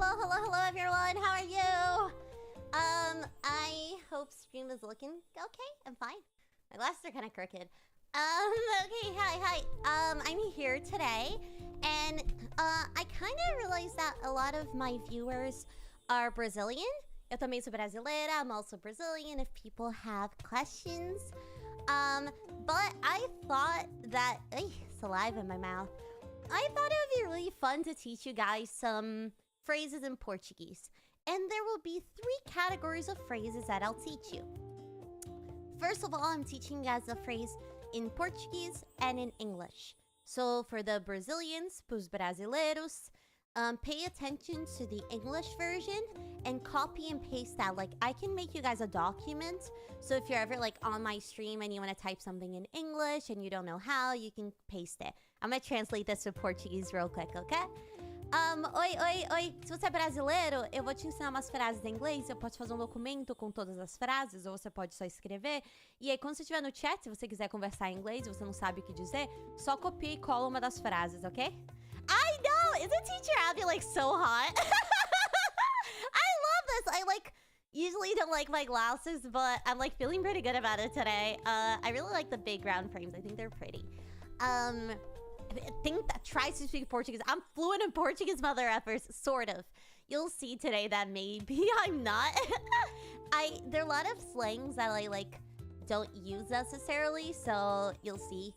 hello everyone. How are you? I hope stream is looking okay. I'm fine. My glasses are kind of crooked. Okay, hi. I'm here today, and I kind of realized that a lot of my viewers are Brazilian. Eu também sou brasileira. I'm also Brazilian. If people have questions, but I thought that saliva in my mouth. I thought it would be really fun to teach you guys some phrases in Portuguese. And there will be 3 categories of phrases that I'll teach you. First of all, I'm teaching you guys a phrase in Portuguese and in English. So for the Brazilians, pros brasileiros, pay attention to the English version and copy and paste that. Like, I can make you guys a document. So if you're ever like on my stream and you want to type something in English and you don't know how, you can paste it. I'm going to translate this to Portuguese real quick, okay? Oi. Se você é brasileiro, eu vou te ensinar umas frases em inglês. Você pode fazer um documento com todas as frases, ou você pode só escrever. E aí, quando você estiver no chat, se você quiser conversar em inglês e você não sabe o que dizer, só copia e cola uma das frases, ok? I know! Isn't Teacher Abby, like, so hot? I love this! I, like, usually don't like my glasses, but I'm, like, feeling pretty good about it today. I really like the big round frames. I think they're pretty. I think that tries to speak Portuguese. I'm fluent in Portuguese, mother effers, sort of. You'll see today that maybe I'm not. There are a lot of slangs that I like don't use necessarily, so you'll see.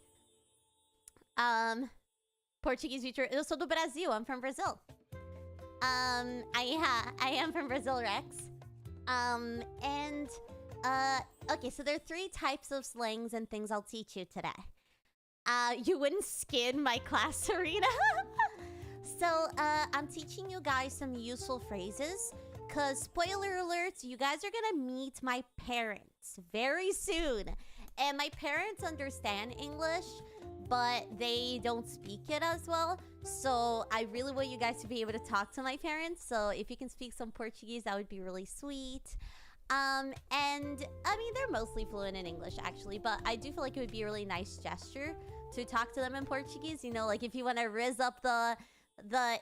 Portuguese future. Eu sou do Brasil. I'm from Brazil. I am from Brazil, Rex. Okay, so there are 3 types of slangs and things I'll teach you today. You wouldn't skin my class, Serena. So, I'm teaching you guys some useful phrases. Because, spoiler alert, you guys are gonna meet my parents very soon. And my parents understand English, but they don't speak it as well. So, I really want you guys to be able to talk to my parents. So, if you can speak some Portuguese, that would be really sweet. And, I mean, they're mostly fluent in English, actually. But I do feel like it would be a really nice gesture to talk to them in Portuguese. You know, like if you want to rizz up the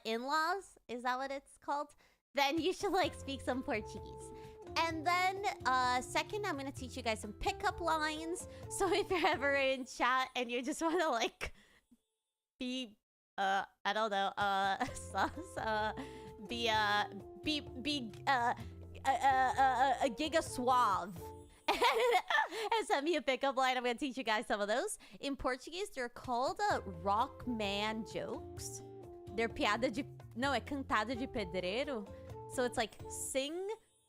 in-laws, is that what it's called? Then you should, like, speak some Portuguese. And then, second, I'm going to teach you guys some pickup lines. So if you're ever in chat and you just want to, like, be, I don't know, a giga suave and send me a pickup line. I'm gonna teach you guys some of those. In Portuguese, they're called rock man jokes. They're piada de... No, é cantada de pedreiro. So it's like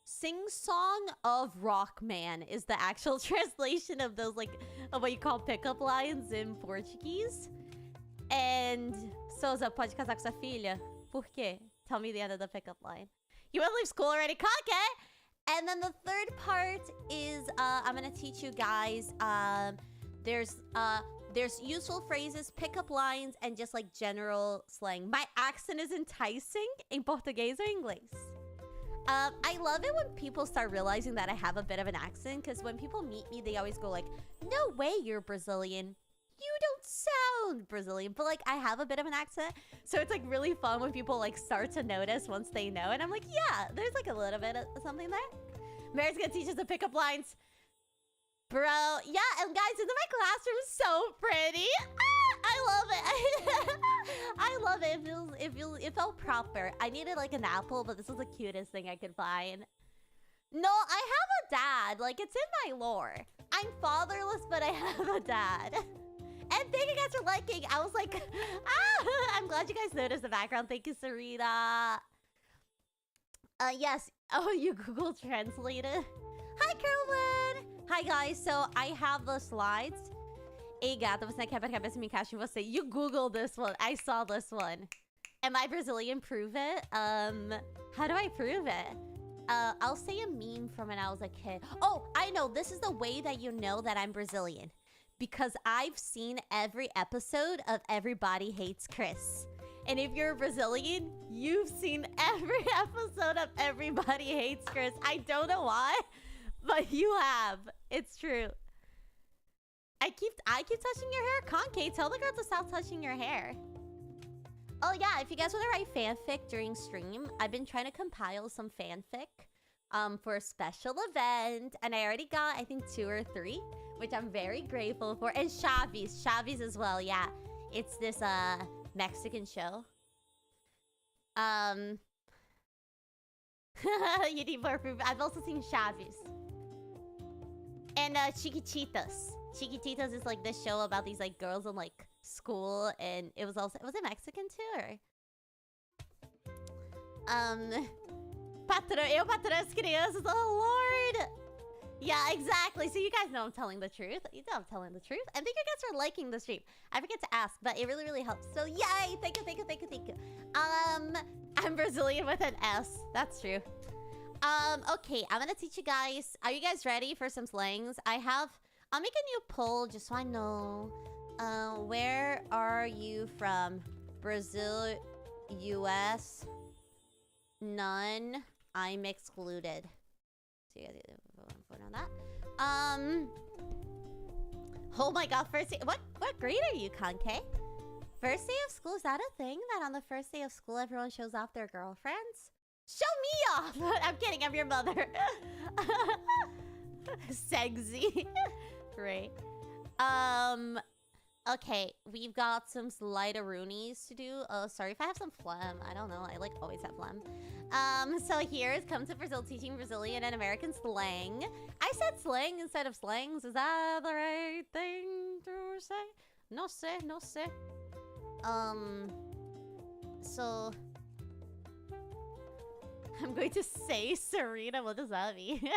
sing-song of rock man is the actual translation of those, like, of what you call pickup lines in Portuguese. And Souza, pode casar com sua filha? Por quê? Tell me the end of the pickup line. You want to leave school already? Cocky! And then the third part is I'm going to teach you guys there's useful phrases, pickup lines, and just like general slang. My accent is enticing in Portuguese or English. I love it when people start realizing that I have a bit of an accent, because when people meet me, they always go like, no way you're Brazilian. You don't sound Brazilian, but like I have a bit of an accent, so it's like really fun when people like start to notice once they know, and I'm like, yeah, there's like a little bit of something there. Mary's gonna teach us the pickup lines, bro. Yeah, and guys, isn't my classroom so pretty? I love it. I love it. It felt proper. I needed like an apple, but this was the cutest thing I could find. No, I have a dad. Like, it's in my lore. I'm fatherless, but I have a dad. And thank you guys for liking. I was like, I'm glad you guys noticed the background. Thank you, Sarita. Yes. Oh, you Google translated. Hi, Kerwin. Hi, guys. So I have the slides. Ei, gata, você quebra a cabeça me encaixa em você. You Googled this one. I saw this one. Am I Brazilian? Prove it. How do I prove it? I'll say a meme from when I was a kid. Oh, I know. This is the way that you know that I'm Brazilian. Because I've seen every episode of Everybody Hates Chris. And if you're a Brazilian, you've seen every episode of Everybody Hates Chris. I don't know why, but you have. It's true. I keep touching your hair. Conke, tell the girl to stop touching your hair. Oh yeah, if you guys want to write fanfic during stream, I've been trying to compile some fanfic for a special event, and I already got, I think, 2 or 3, which I'm very grateful for. And Chavis as well, yeah. It's this Mexican show. You need more proof. I've also seen Chavis. And Chiquititas. Chiquititas is like this show about these like girls in like school, and it was it Mexican too, or eu patrão as crianças. Oh lord. Yeah, exactly. So you guys know I'm telling the truth. You know I'm telling the truth. I think you guys are liking the stream. I forget to ask, but it really helps. So yay! Thank you. I'm Brazilian with an S. That's true. Okay, I'm gonna teach you guys. Are you guys ready for some slangs? I'll make a new poll just so I know. Where are you from? Brazil, US, none. I'm excluded. So you guys vote on that. Oh my god, first day. What grade are you, Conke? First day of school, is that a thing? That on the first day of school everyone shows off their girlfriends? Show me off! I'm kidding, I'm your mother. Sexy. Great. Okay, we've got some slideroonies to do. Oh, sorry if I have some phlegm. I don't know. I like always have phlegm. So here's Come to Brazil teaching Brazilian and American slang. I said slang instead of slangs. Is that the right thing to say? No sé. So I'm going to say Serena. What does that mean?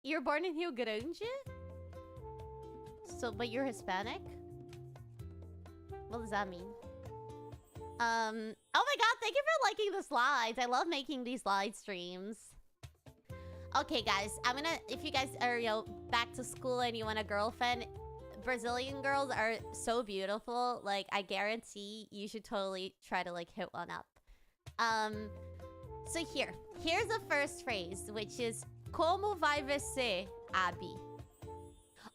You're born in Rio Grande? So, but you're Hispanic? What does that mean? Oh my god, thank you for liking the slides. I love making these live streams. Okay, guys, if you guys are, back to school and you want a girlfriend, Brazilian girls are so beautiful. Like, I guarantee you should totally try to, like, hit one up. So here's the first phrase, which is Como vai você, Abi?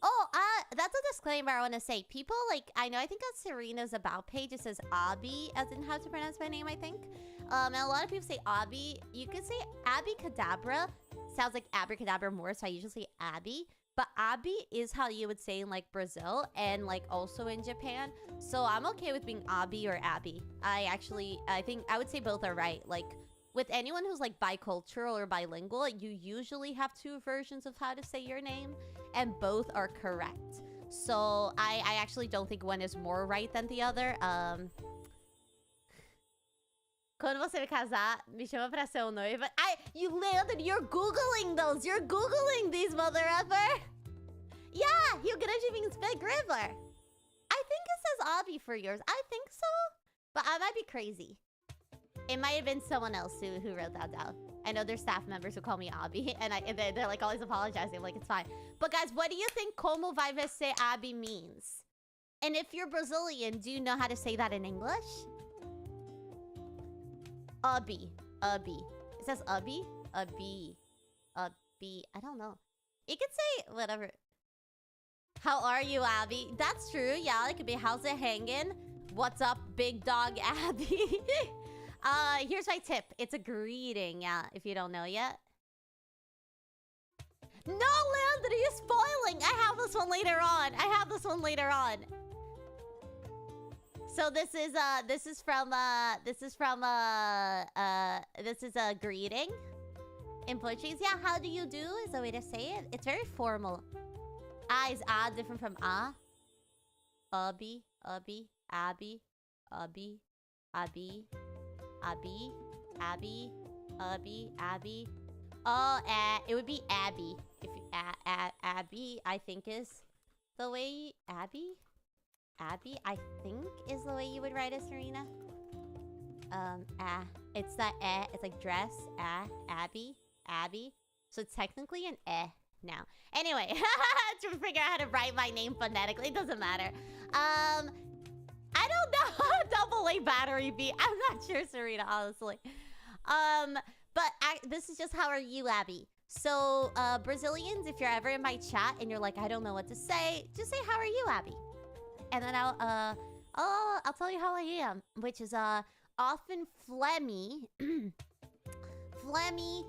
Oh, that's a disclaimer I want to say. People, like, I think on Serena's About page, it says Abi, as in how to pronounce my name, I think. And a lot of people say Abi. You could say Abi Kadabura. Sounds like abracadabra more, so I usually say Abi. But Abi is how you would say in, like, Brazil and, like, also in Japan. So I'm okay with being Abi or Abby. I think I would say both are right. Like, with anyone who's, like, bicultural or bilingual, you usually have 2 versions of how to say your name, and both are correct. So I actually don't think one is more right than the other. Quando você casar, me chama pra ser noiva. You landed, you're Googling those. You're Googling these, mother effer. Yeah, Rio Grande means big river. I think it says Abi for yours. I think so, but I might be crazy. It might have been someone else who wrote that down. I know there's staff members who call me Abi, and they're like always apologizing. I'm like, it's fine. But guys, what do you think Como vai você, Abi means? And if you're Brazilian, do you know how to say that in English? Abi. It says Abi? Abi. I don't know. You could say whatever. How are you, Abby? That's true. Yeah, it could be how's it hanging? What's up, big dog Abby? Here's my tip. It's a greeting, yeah, if you don't know yet. No, Landry, you're spoiling. I have this one later on. So this is a greeting in Portuguese. Yeah, how do you do is the way to say it. It's very formal. Is different from Abi, Abby. Oh, it would be Abby. If Abby, I think is the way Abby, I think is the way you would write it, Serena. It's that it's like dress, Abby. So it's technically an now. Anyway, to figure out how to write my name phonetically, it doesn't matter. I don't know. Double A battery B. I'm not sure, Serena, honestly. But this is just how are you, Abby. So, Brazilians, if you're ever in my chat and you're like, I don't know what to say, just say, how are you, Abby? And then I'll tell you how I am, which is often phlegmy, phlegmy,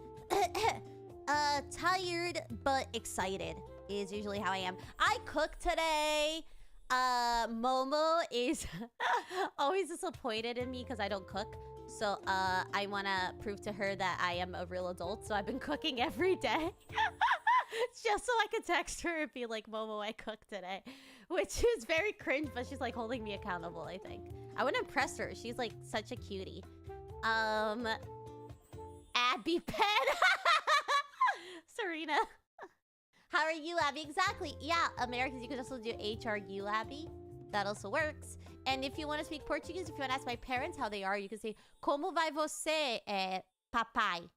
tired but excited is usually how I am. I cooked today. Momo is always disappointed in me because I don't cook. So I want to prove to her that I am a real adult. So I've been cooking every day. Just so I could text her and be like, Momo, I cooked today. Which is very cringe, but she's like holding me accountable, I think. I want to impress her. She's like such a cutie. Abby Pen. Serena. How are you, Abby? Exactly. Yeah, Americans, you can also do HRU, Abby. That also works. And if you want to speak Portuguese, if you want to ask my parents how they are, you can say, Como vai você, papai?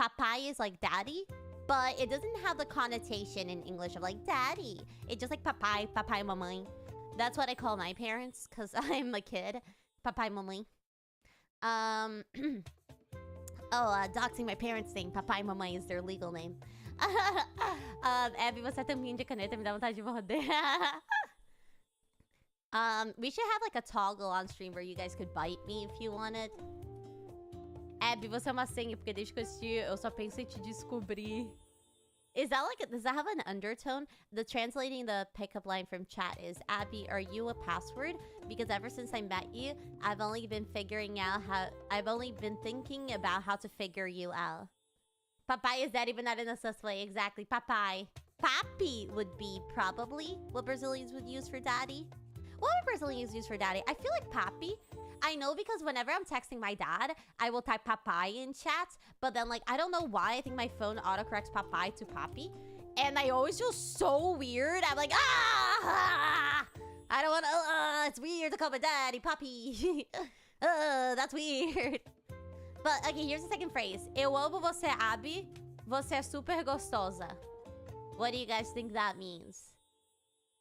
Papai is like daddy, but it doesn't have the connotation in English of like daddy. It's just like papai, papai, mamãe. That's what I call my parents, because I'm a kid. Papai, mamãe. Doxing my parents thing. Papai, mamãe is their legal name. Abby, você é tampinho de caneta, me dá vontade de morder. We should have like a toggle on stream where you guys could bite me if you wanted. Abby, você é uma senha, porque desde que eu assisti, eu só penso em te descobrir. Is that like, does that have an undertone? The translating the pickup line from chat is, Abby, are you a password? Because ever since I met you, I've only been thinking about how to figure you out. Papai is daddy, but not in a sus way. Exactly. Papai. Papi would be probably what Brazilians would use for daddy. What would Brazilians use for daddy? I feel like papi. I know because whenever I'm texting my dad, I will type papai in chat. But then, like, I don't know why. I think my phone autocorrects papai to papi. And I always feel so weird. I'm like, ah! I don't want to, it's weird to call my daddy papi. That's weird. But, okay, here's the second phrase. Eu amo você, Abby. Você é super gostosa. What do you guys think that means?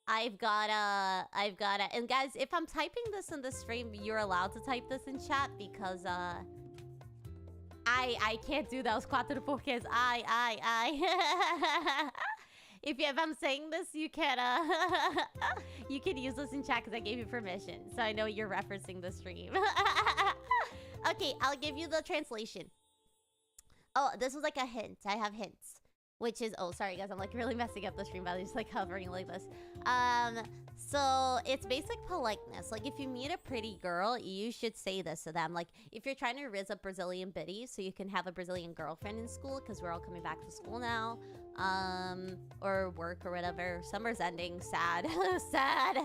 I've gotta, and guys, if I'm typing this in the stream, you're allowed to type this in chat because, I can't do those cuatro porquês. If I'm saying this, you can, you can use this in chat because I gave you permission. So I know you're referencing the stream. Okay, I'll give you the translation. Oh, this was like a hint. I have hints. Which is, oh, sorry guys, I'm like really messing up the stream by just like hovering like this. So it's basic politeness. Like if you meet a pretty girl, you should say this to them. Like if you're trying to rizz up Brazilian biddies so you can have a Brazilian girlfriend in school because we're all coming back to school now. Or work or whatever. Summer's ending, sad. Sad.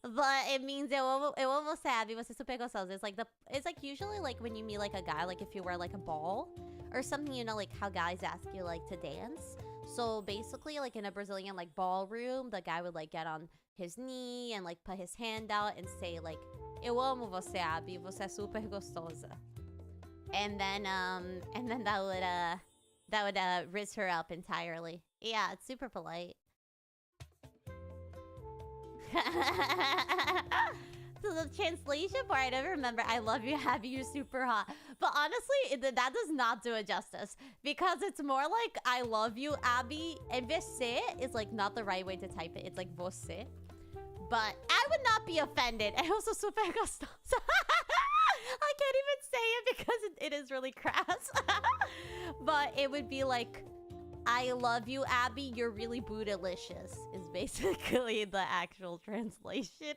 But it means eu amo você, Abby, você é super gostosa. It's like usually like when you meet like a guy, like if you wear like a ball or something, you know, like how guys ask you like to dance. So basically like in a Brazilian like ballroom, the guy would like get on his knee and like put his hand out and say like, eu amo você, Abby, você é super gostosa. And then that would rizz her up entirely. Yeah, it's super polite. So the translation part, I never remember. I love you, Abby, you're super hot. But honestly, that does not do it justice. Because it's more like, I love you, Abby. And você is like not the right way to type it. It's like você. But I would not be offended. I also super gostoso. I can't even say it because it is really crass. But it would be like, I love you, Abby, you're really bootylicious, is basically the actual translation.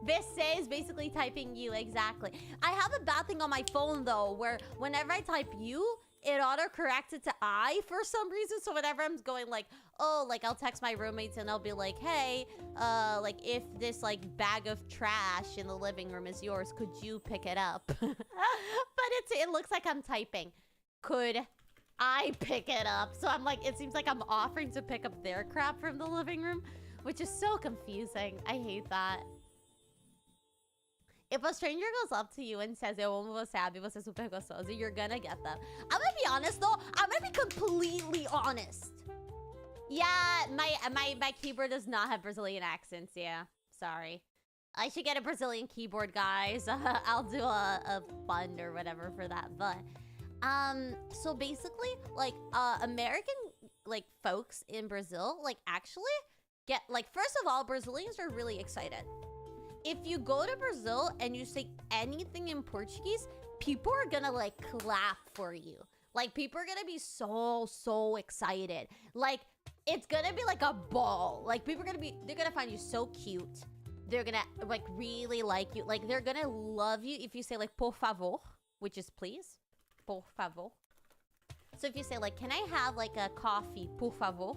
Você is basically typing you, exactly. I have a bad thing on my phone, though, where whenever I type you, it auto-corrects it to I for some reason. So whenever I'm going like, oh, like I'll text my roommates and I'll be like, hey, like if this like bag of trash in the living room is yours, could you pick it up? But it looks like I'm typing. Could I pick it up? So I'm like, it seems like I'm offering to pick up their crap from the living room, which is so confusing. I hate that. If a stranger goes up to you and says, eu amo você, Abby, você é super gostoso, you're gonna get them. I'm gonna be honest, though. I'm gonna be completely honest. Yeah, my keyboard does not have Brazilian accents, yeah. Sorry. I should get a Brazilian keyboard, guys. I'll do a fund or whatever for that. But, so basically, like, American, like, folks in Brazil, like, actually, get, like, first of all, Brazilians are really excited. If you go to Brazil and you say anything in Portuguese, people are gonna, like, clap for you. Like, people are gonna be so excited. Like, it's gonna be like a ball. Like, people are gonna be, they're gonna find you so cute. They're gonna, like, really like you. Like, they're gonna love you if you say, like, por favor, which is please. Por favor. So if you say, like, can I have, like, a coffee, por favor?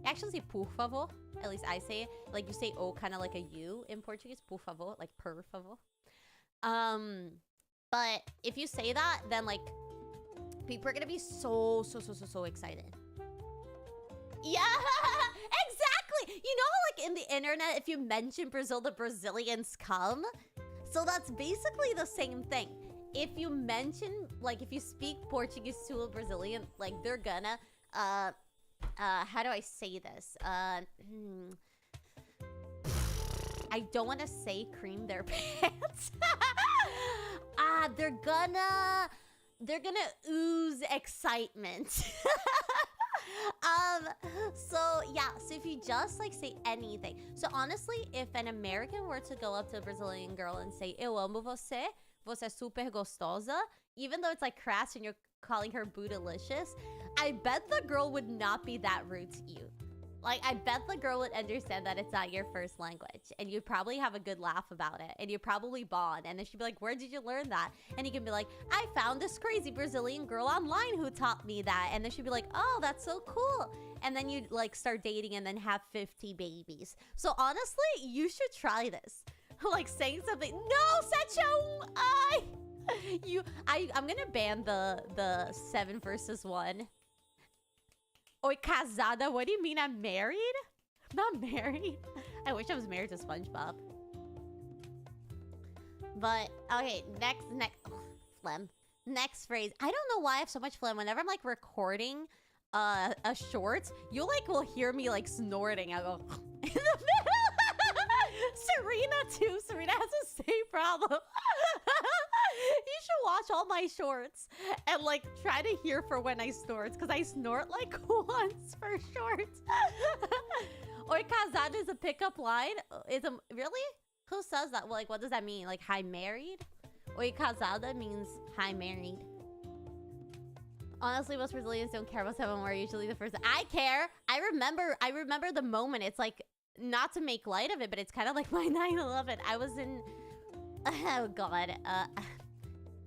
I actually say por favor. At least I say it. Like, you say O kind of like a U in Portuguese. Por favor. Like, per favor. But if you say that, then, like, people are gonna be so excited. Yeah, exactly. You know, like, in the internet, if you mention Brazil, the Brazilians come. So that's basically the same thing. If you mention, like, if you speak Portuguese to a Brazilian, like, they're gonna, how do I say this? I don't want to say cream their pants. They're gonna ooze excitement. So yeah, so if you just, like, say anything. So honestly, if an American were to go up to a Brazilian girl and say, eu amo você, você é super gostosa, even though it's, like, crass and you're calling her bootylicious, I bet the girl would not be that rude to you. Like, I bet the girl would understand that it's not your first language, and you'd probably have a good laugh about it, and you'd probably bond, and then she'd be like, where did you learn that? And you can be like, I found this crazy Brazilian girl online who taught me that. And then she'd be like, oh, that's so cool. And then you'd, like, start dating and then have 50 babies. So honestly, you should try this. Like, saying something, no, Secho, I'm gonna ban the 7 versus 1. Oi, casada, what do you mean I'm married? I'm not married. I wish I was married to SpongeBob. But, okay, next, phlegm. Next phrase. I don't know why I have so much phlegm. Whenever I'm, like, recording a short, you, like, will hear me, like, snorting. I go in the middle. Serena, too. Serena has the same problem. You should watch all my shorts and, like, try to hear for when I snort, because I snort, like, once for shorts. Oi, casada is a pickup line. Really? Who says that? Well, like, what does that mean? Like, hi, married? Oi, casada means hi, married. Honestly, most Brazilians don't care about 7 more. Usually the first. I care. I remember the moment. It's like, not to make light of it, but it's kind of like my 9/11. I was in, oh god,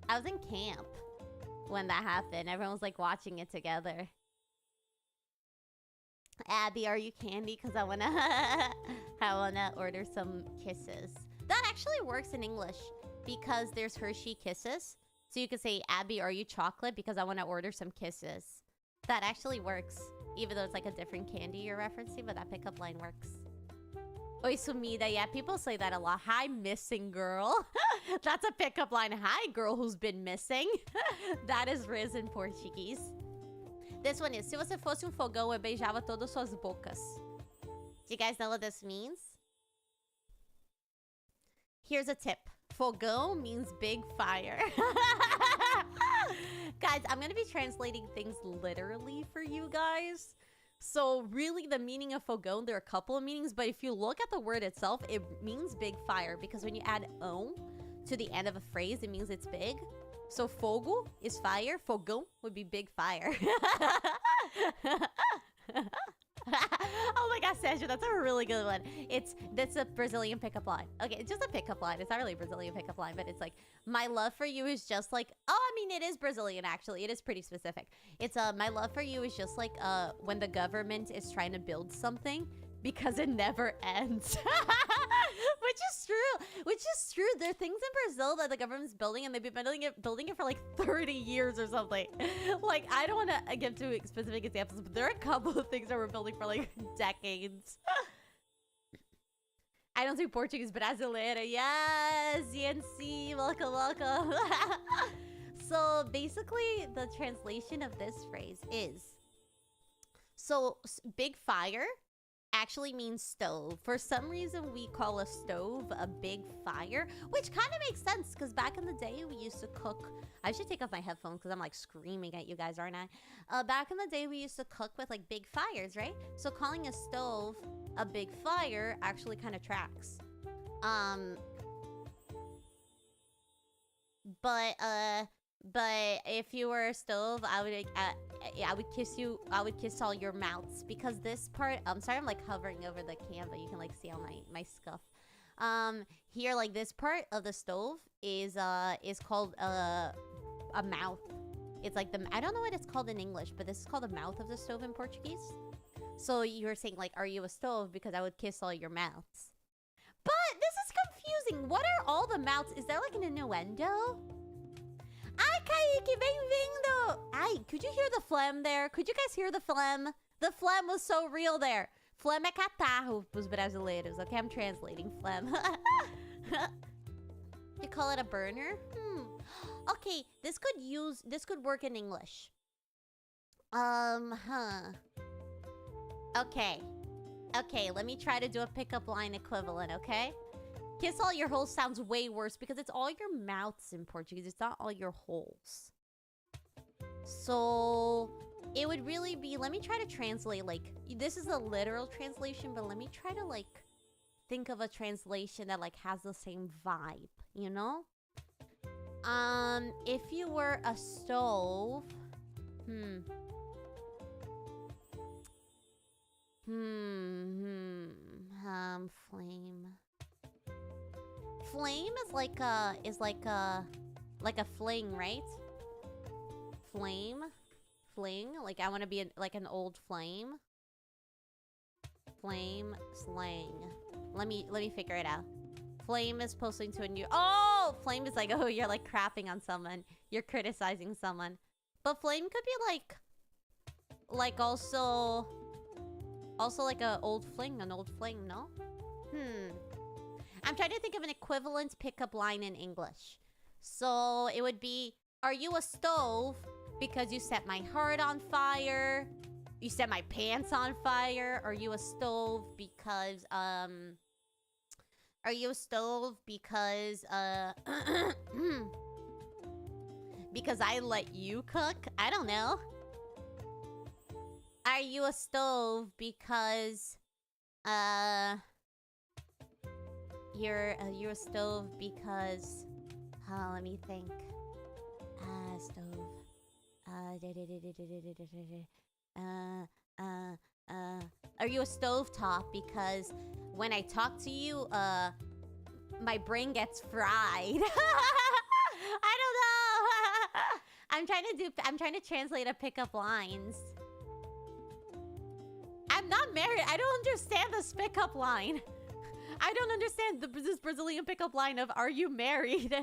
I was in camp when that happened. Everyone was, like, watching it together. Abby, are you candy? Because I wanna order some kisses. That actually works in English because there's Hershey Kisses. So you could say, Abby, are you chocolate? Because I want to order some kisses. That actually works, even though it's, like, a different candy you're referencing, but that pickup line works. Oi, sumida. Yeah, people say that a lot. Hi, missing girl. That's a pickup line. Hi, girl who's been missing. That is Riz in Portuguese. This one is, se você fosse fogão, eu beijava todas suas bocas. Do you guys know what this means? Here's a tip. Fogão means big fire. Guys, I'm going to be translating things literally for you guys. So really, the meaning of fogão, there are a couple of meanings, but if you look at the word itself, it means big fire, because when you add "ão" to the end of a phrase, it means it's big. So fogo is fire, fogão would be big fire. Oh my gosh, Sandra, that's a really good one. That's a Brazilian pickup line. Okay, it's just a pickup line. It's not really a Brazilian pickup line, but it's like, my love for you is just like, oh, I mean, it is Brazilian, actually. It is pretty specific. It's my love for you is just like when the government is trying to build something, because it never ends. Which is true. There are things in Brazil that the government's building, and they've been building it for like 30 years or something. Like, I don't want to give too specific examples, but there are a couple of things that we're building for like decades. I don't speak Portuguese, brasileira. Yes, ENC, welcome. So basically, the translation of this phrase is, so big fire actually means stove. For some reason, we call a stove a big fire, which kind of makes sense, because back in the day, we used to cook. I should take off my headphones because I'm like screaming at you guys, aren't I? Back in the day, we used to cook with like big fires, right? So calling a stove a big fire actually kind of tracks. But if you were a stove, I would kiss you. I would kiss all your mouths because this part. I'm sorry, I'm like hovering over the Canva. You can like see all my scuff. Here, like this part of the stove is called a mouth. It's like I don't know what it's called in English, but this is called the mouth of the stove in Portuguese. So you're saying like, are you a stove? Because I would kiss all your mouths. But this is confusing. What are all the mouths? Is there like an innuendo? Ai, Kaique, bem-vindo! Ai, could you hear the phlegm there? Could you guys hear the phlegm? The phlegm was so real there. Phlegm é catarro pros brasileiros. Okay, I'm translating phlegm. You call it a burner? Okay, this could work in English. Okay, let me try to do a pickup line equivalent, okay? Kiss all your holes sounds way worse because it's all your mouths in Portuguese. It's not all your holes. So it would really be, let me try to translate, like, this is a literal translation, but let me try to, like, think of a translation that, like, has the same vibe, you know? If you were a stove, flame. Flame is like a fling, right? Fling. Like I want to be like an old flame. Flame slang. Let me figure it out. Flame is posting to a new. Oh, flame is like, oh, you're like crapping on someone. You're criticizing someone. But flame could be like also like an old fling, no? I'm trying to think of an equivalent pickup line in English. So it would be, are you a stove because you set my heart on fire? You set my pants on fire? Are you a stove because, because I let you cook? I don't know. Are you a stove because, you're a stove because, let me think. Stove. Are you a stovetop because when I talk to you, my brain gets fried? I don't know. I'm trying to translate a pickup lines. I'm not married. I don't understand this pickup line. I don't understand this Brazilian pickup line of, are you married?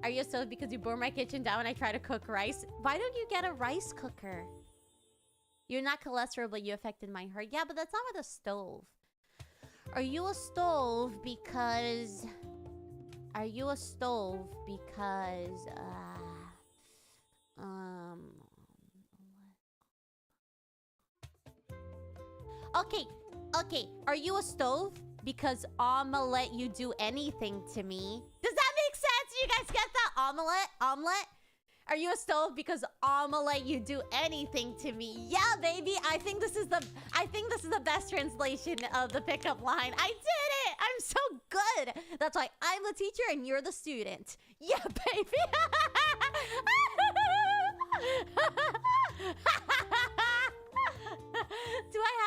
Are you a stove because you bore my kitchen down when I try to cook rice? Why don't you get a rice cooker? You're not cholesterol, but you affected my heart. Yeah, but that's not with a stove. Are you a stove because... Are you a stove because... Okay. Are you a stove? Because I'ma let you do anything to me. Does that make sense? You guys get that? Omelet? Are you a stove? Because I'ma let you do anything to me. Yeah, baby. I think this is the best translation of the pickup line. I did it! I'm so good! That's why I'm the teacher and you're the student. Yeah, baby!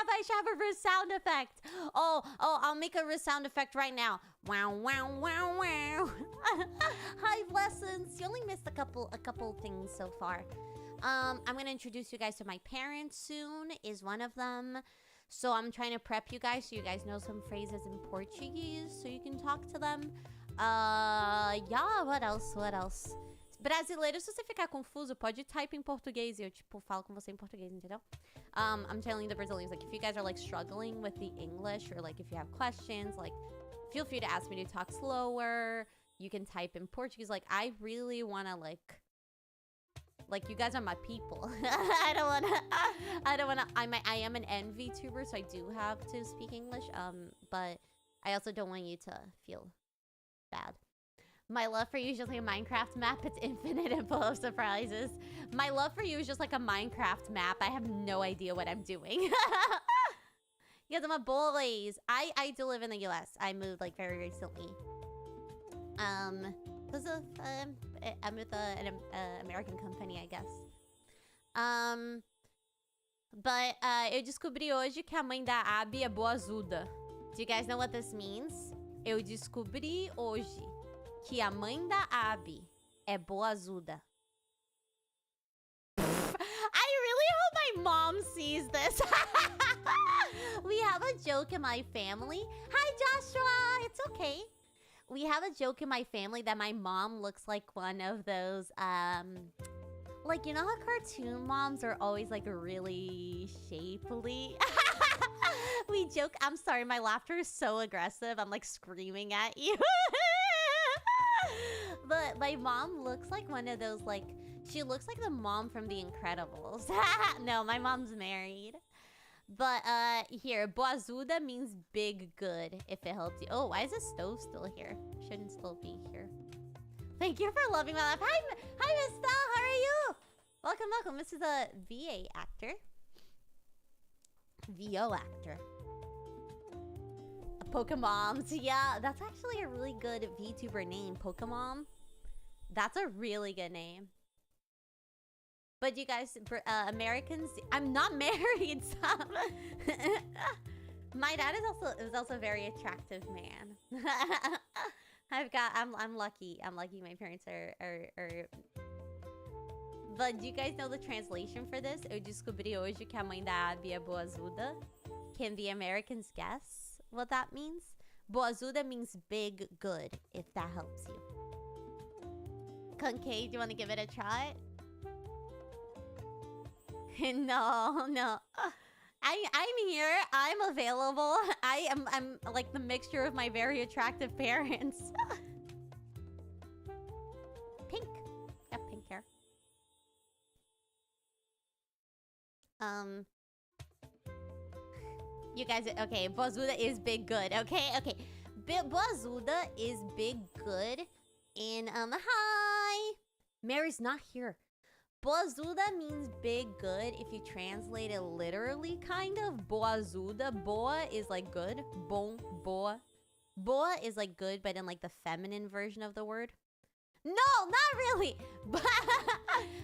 I should have a wrist sound effect. Oh, I'll make a wrist sound effect right now. Wow, wow, wow, wow. Hive lessons. You only missed a couple things so far. I'm gonna introduce you guys to my parents soon, is one of them. So I'm trying to prep you guys so you guys know some phrases in Portuguese so you can talk to them. Yeah, what else? Brasileiro, se você ficar confuso, pode type em português e eu, tipo, falo com você em português, entendeu? I'm telling the Brazilians, like, if you guys are, like, struggling with the English or, like, if you have questions, like, feel free to ask me to talk slower. You can type in Portuguese. Like, I really want to, like, you guys are my people. I am an VTuber, so I do have to speak English. But I also don't want you to feel bad. My love for you is just like a Minecraft map. It's infinite and full of surprises. My love for you is just like a Minecraft map. I have no idea what I'm doing. Yeah, my boys. I do live in the US. I moved like very recently. Because of I'm with an American company, I guess. But eu descobri hoje que a mãe da Abi é boazuda. Do you guys know what this means? Eu descobri hoje que a mãe da Abi é boazuda. I really hope my mom sees this. We have a joke in my family. Hi, Joshua. It's okay. We have a joke in my family that my mom looks like one of those, like, you know how cartoon moms are always, like, really shapely? We joke. I'm sorry, my laughter is so aggressive. I'm, like, screaming at you. But my mom looks like one of those, like, she looks like the mom from The Incredibles. No, my mom's married. But, here, boazuda means big good, if it helps you. Oh, why is this stove still here? Shouldn't still be here. Thank you for loving my life. Hi, Miss Stella. How are you? Welcome, welcome. This is a VA actor. VO actor. Pokemoms. Yeah, that's actually a really good VTuber name. Pokemon. That's a really good name. But you guys, Americans, I'm not married, so. My dad is also a very attractive man. I'm lucky. I'm lucky my parents are. But do you guys know the translation for this? Eu descobri hoje que a mãe da Abi é boazuda. Can the Americans guess what that means? Boazuda means big good, if that helps you. Concave, do you want to give it a try? No. I'm here. I'm available. I'm like the mixture of my very attractive parents. Pink. Got pink hair. You guys, okay, boazuda is big good. Okay. Boazuda is big good in hi. Mary's not here. Boazuda means big good if you translate it literally, kind of. Boazuda. Boa is like good. Bom, boa. Boa is like good, but in like the feminine version of the word. No, not really.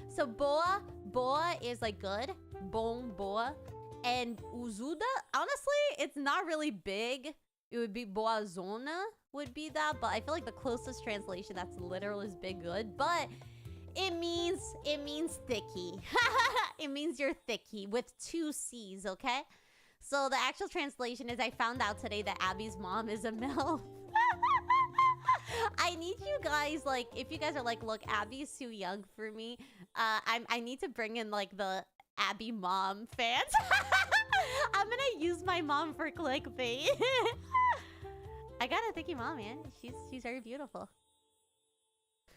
So boa is like good. Bom, boa. And uzuda, honestly, it's not really big. It would be boazona would be that, but I feel like the closest translation that's literal is big good, but it means thicky. It means you're thicky with 2 C's, okay? So the actual translation is I found out today that Abby's mom is a MILF. I need you guys, like, if you guys are like, look, Abby's too young for me, I need to bring in like the Abby mom fans. I'm gonna use my mom for clickbait. I got a thicky mom, man. She's very beautiful.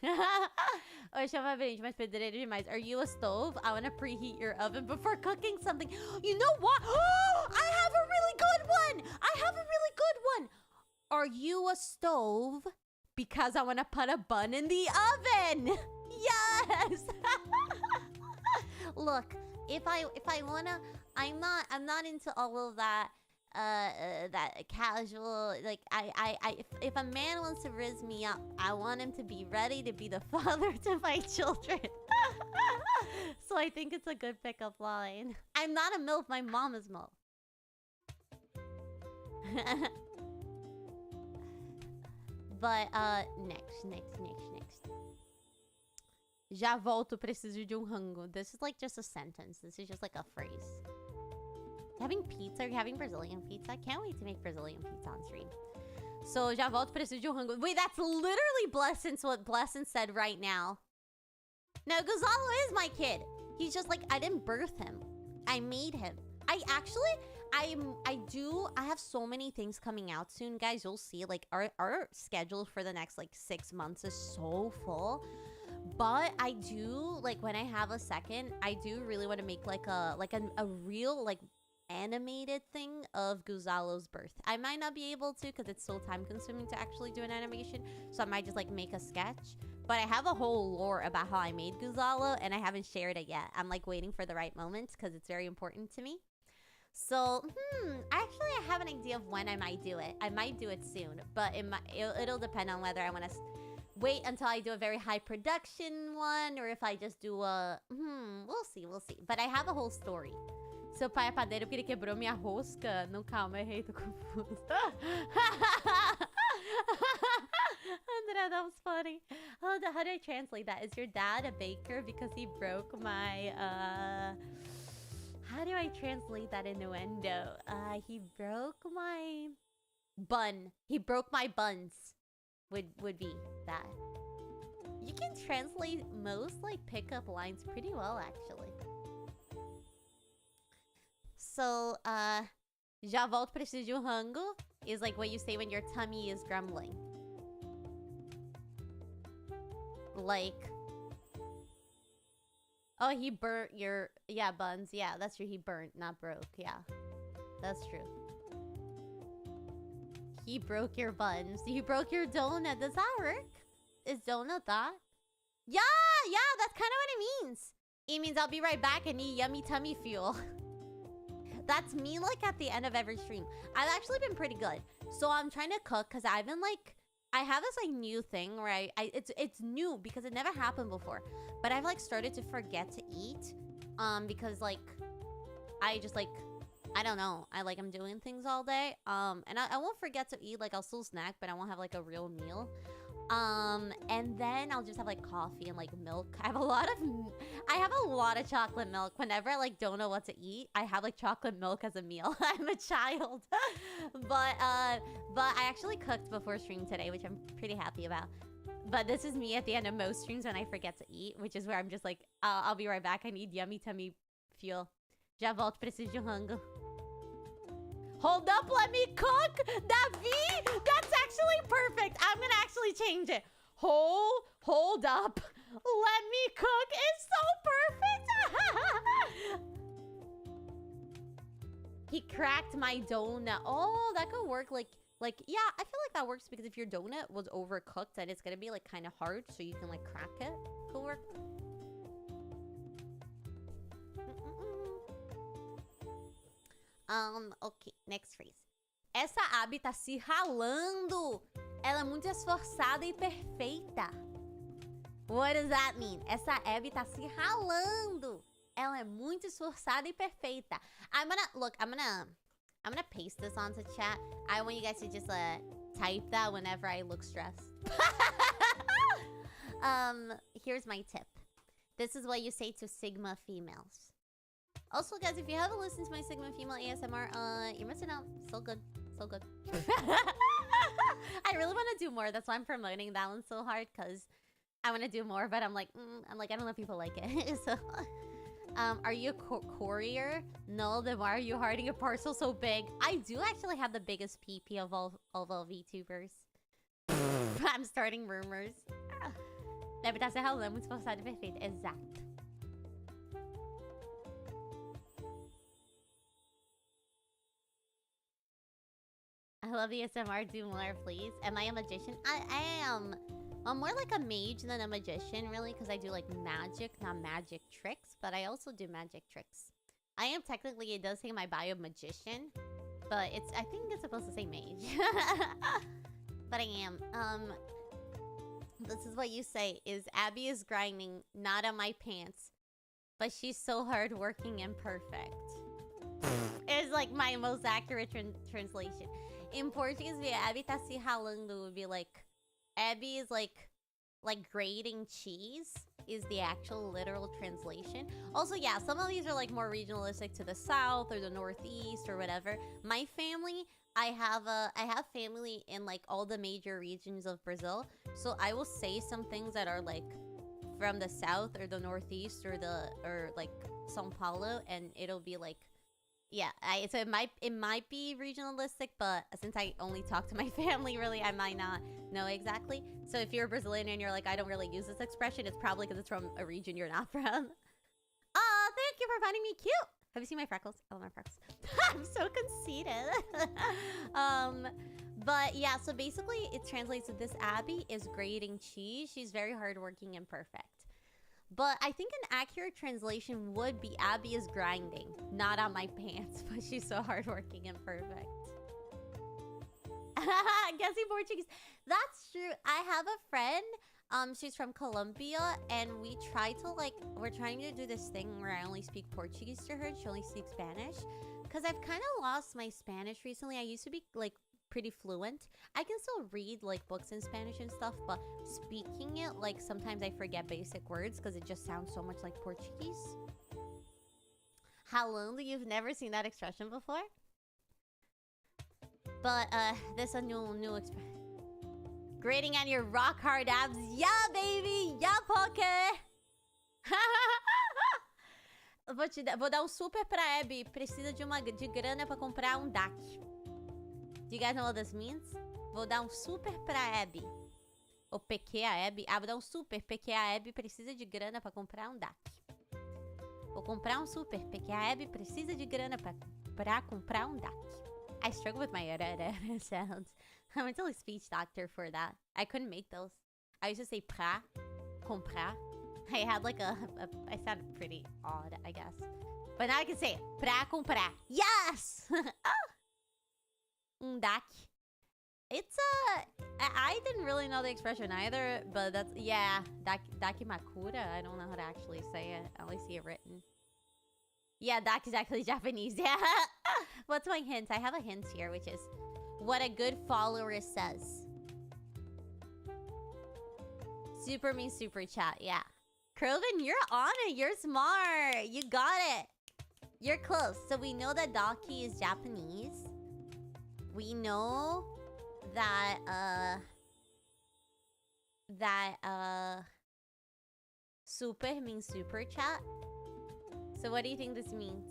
Oi, chama Benite, mas pedreiro demais. Are you a stove? I want to preheat your oven before cooking something. You know what? I have a really good one. Are you a stove? Because I want to put a bun in the oven. Yes. Look, if I wanna, I'm not into all of that. That casual, like, if a man wants to rizz me up, I want him to be ready to be the father to my children. So I think it's a good pickup line. I'm not a MILF, my mom is MILF. But, next. Já volto, preciso de rango. This is like just a sentence. This is just like a phrase. Having pizza? Are you having Brazilian pizza? I can't wait to make Brazilian pizza on stream. So, já volto, preciso de rango. Wait, that's literally Blessence, what Blessence said right now. No, Gonzalo is my kid. He's just like, I didn't birth him. I made him. I have so many things coming out soon, guys. You'll see, like, our schedule for the next, like, 6 months is so full. But I do, like, when I have a second, I do really want to make, like, a real, like, animated thing of Guzalo's birth. I might not be able to because it's so time consuming to actually do an animation, so I might just like make a sketch. But I have a whole lore about how I made Guzalo, and I haven't shared it yet. I'm like waiting for the right moment because it's very important to me. So, actually I have an idea of when I might do it. I might do it soon, but it'll depend on whether I want to wait until I do a very high production one, or if I just do a... we'll see. But I have a whole story. Seu pai é padeiro porque ele quebrou minha rosca. Não, calma, errei, tô confuso. Andrea, that was funny. How do I translate that? Is your dad a baker because he broke my, How do I translate that innuendo? He broke my bun. He broke my buns. Would be that. You can translate most like pickup lines pretty well, actually. So, já volto, preciso de rango is like what you say when your tummy is grumbling. Like, oh, he burnt your, yeah, buns. Yeah, that's true. He burnt, not broke. Yeah, that's true. He broke your buns. He broke your donut. Does that work? Is donut that? Yeah, that's kind of what it means. It means I'll be right back and eat yummy tummy fuel. That's me like at the end of every stream. I've actually been pretty good. So I'm trying to cook because I've been like, I have this like new thing where it's new because it never happened before. But I've like started to forget to eat. Because like, I just like, I don't know. I'm doing things all day. And I won't forget to eat. Like I'll still snack, but I won't have like a real meal. And then I'll just have like coffee and like milk. I have a lot of chocolate milk. Whenever I like don't know what to eat, I have like chocolate milk as a meal. I'm a child. But I actually cooked before stream today, which I'm pretty happy about. But this is me at the end of most streams when I forget to eat, which is where I'm just like, I'll be right back. I need yummy tummy fuel. Já volto, preciso de rango. Hold up, let me cook. Davi, that's actually perfect. I'm gonna actually change it. Hold up. Let me cook. It's so perfect. He cracked my donut. Oh, that could work. Like, yeah, I feel like that works because if your donut was overcooked, then it's gonna be like kind of hard, so you can like crack it. Could work. Ok, next phrase. Essa Abi tá se ralando. Ela é muito esforçada e perfeita. What does that mean? Essa Abby tá se ralando. Ela é muito esforçada e perfeita. I'm gonna paste this onto chat. I want you guys to just type that whenever I look stressed. Here's my tip. This is what you say to Sigma females. Also, guys, if you haven't listened to my Sigma female ASMR, you're missing out. So good. So good. I really want to do more. That's why I'm promoting that one so hard, because I want to do more, but I'm like, I don't know if people like it. So, are you a courier? No, then why are you hiding a parcel so big? I do actually have the biggest PP of all VTubers. I'm starting rumors. Deve estar se ralando, muito esforçado e perfeito. Exato. I love ASMR. Do more, please. Am I a magician? I am. I'm more like a mage than a magician, really, because I do like magic, not magic tricks, but I also do magic tricks. I am technically, it does say in my bio, magician, but I think it's supposed to say mage. But I am. This is what you say, is Abby is grinding, not on my pants, but she's so hardworking and perfect. It's like my most accurate translation. In Portuguese, Abby tá se ralando would be like, Abby is like grating cheese is the actual literal translation. Also, yeah, some of these are like more regionalistic to the south or the northeast or whatever. My family, I have family in like all the major regions of Brazil. So I will say some things that are like from the south or the northeast or like São Paulo, and it'll be like, yeah, so it might be regionalistic, but since I only talk to my family, really, I might not know exactly. So if you're Brazilian and you're like, I don't really use this expression, it's probably because it's from a region you're not from. Thank you for finding me cute. Have you seen my freckles? I love my freckles. I'm so conceited. But yeah, so basically it translates to this Abby is grating cheese. She's very hardworking and perfect. But I think an accurate translation would be Abby is grinding. Not on my pants, but she's so hardworking and perfect. Guessing Portuguese. That's true. I have a friend. She's from Colombia, and we try to we're trying to do this thing where I only speak Portuguese to her. She only speaks Spanish. Because I've kind of lost my Spanish recently. I used to be pretty fluent. I can still read books in Spanish and stuff, but speaking it, sometimes I forget basic words because it just sounds so much like Portuguese. How lonely? You've never seen that expression before? But this is a new expression. Grating on your rock hard abs. Yeah, baby! Yeah, poke! Vou dar um super pra Abby. Precisa de grana pra comprar um DAC. Do you guys know what this means? Vou dar um super pra Abby. Ou PQ a Abby. Ah, vou dar um super. PQ a Abby precisa de grana pra comprar um DAC. Vou comprar um super. PQ a Abby precisa de grana pra comprar um DAC. I struggle with my sounds. I went to a speech doctor for that. I couldn't make those. I used to say pra, comprar. I had I sounded pretty odd, I guess. But now I can say it. Pra comprar. Yes! DAC. It's I didn't really know the expression either, but that's, yeah. Dakimakura. I don't know how to actually say it. I only see it written. Yeah, DAC is actually Japanese. Yeah. What's my hint? I have a hint here, which is what a good follower says. Super means super chat. Yeah. Kroven, you're on it. You're smart. You got it. You're close. So we know that Daki is Japanese. We know that super means super chat. So what do you think this means?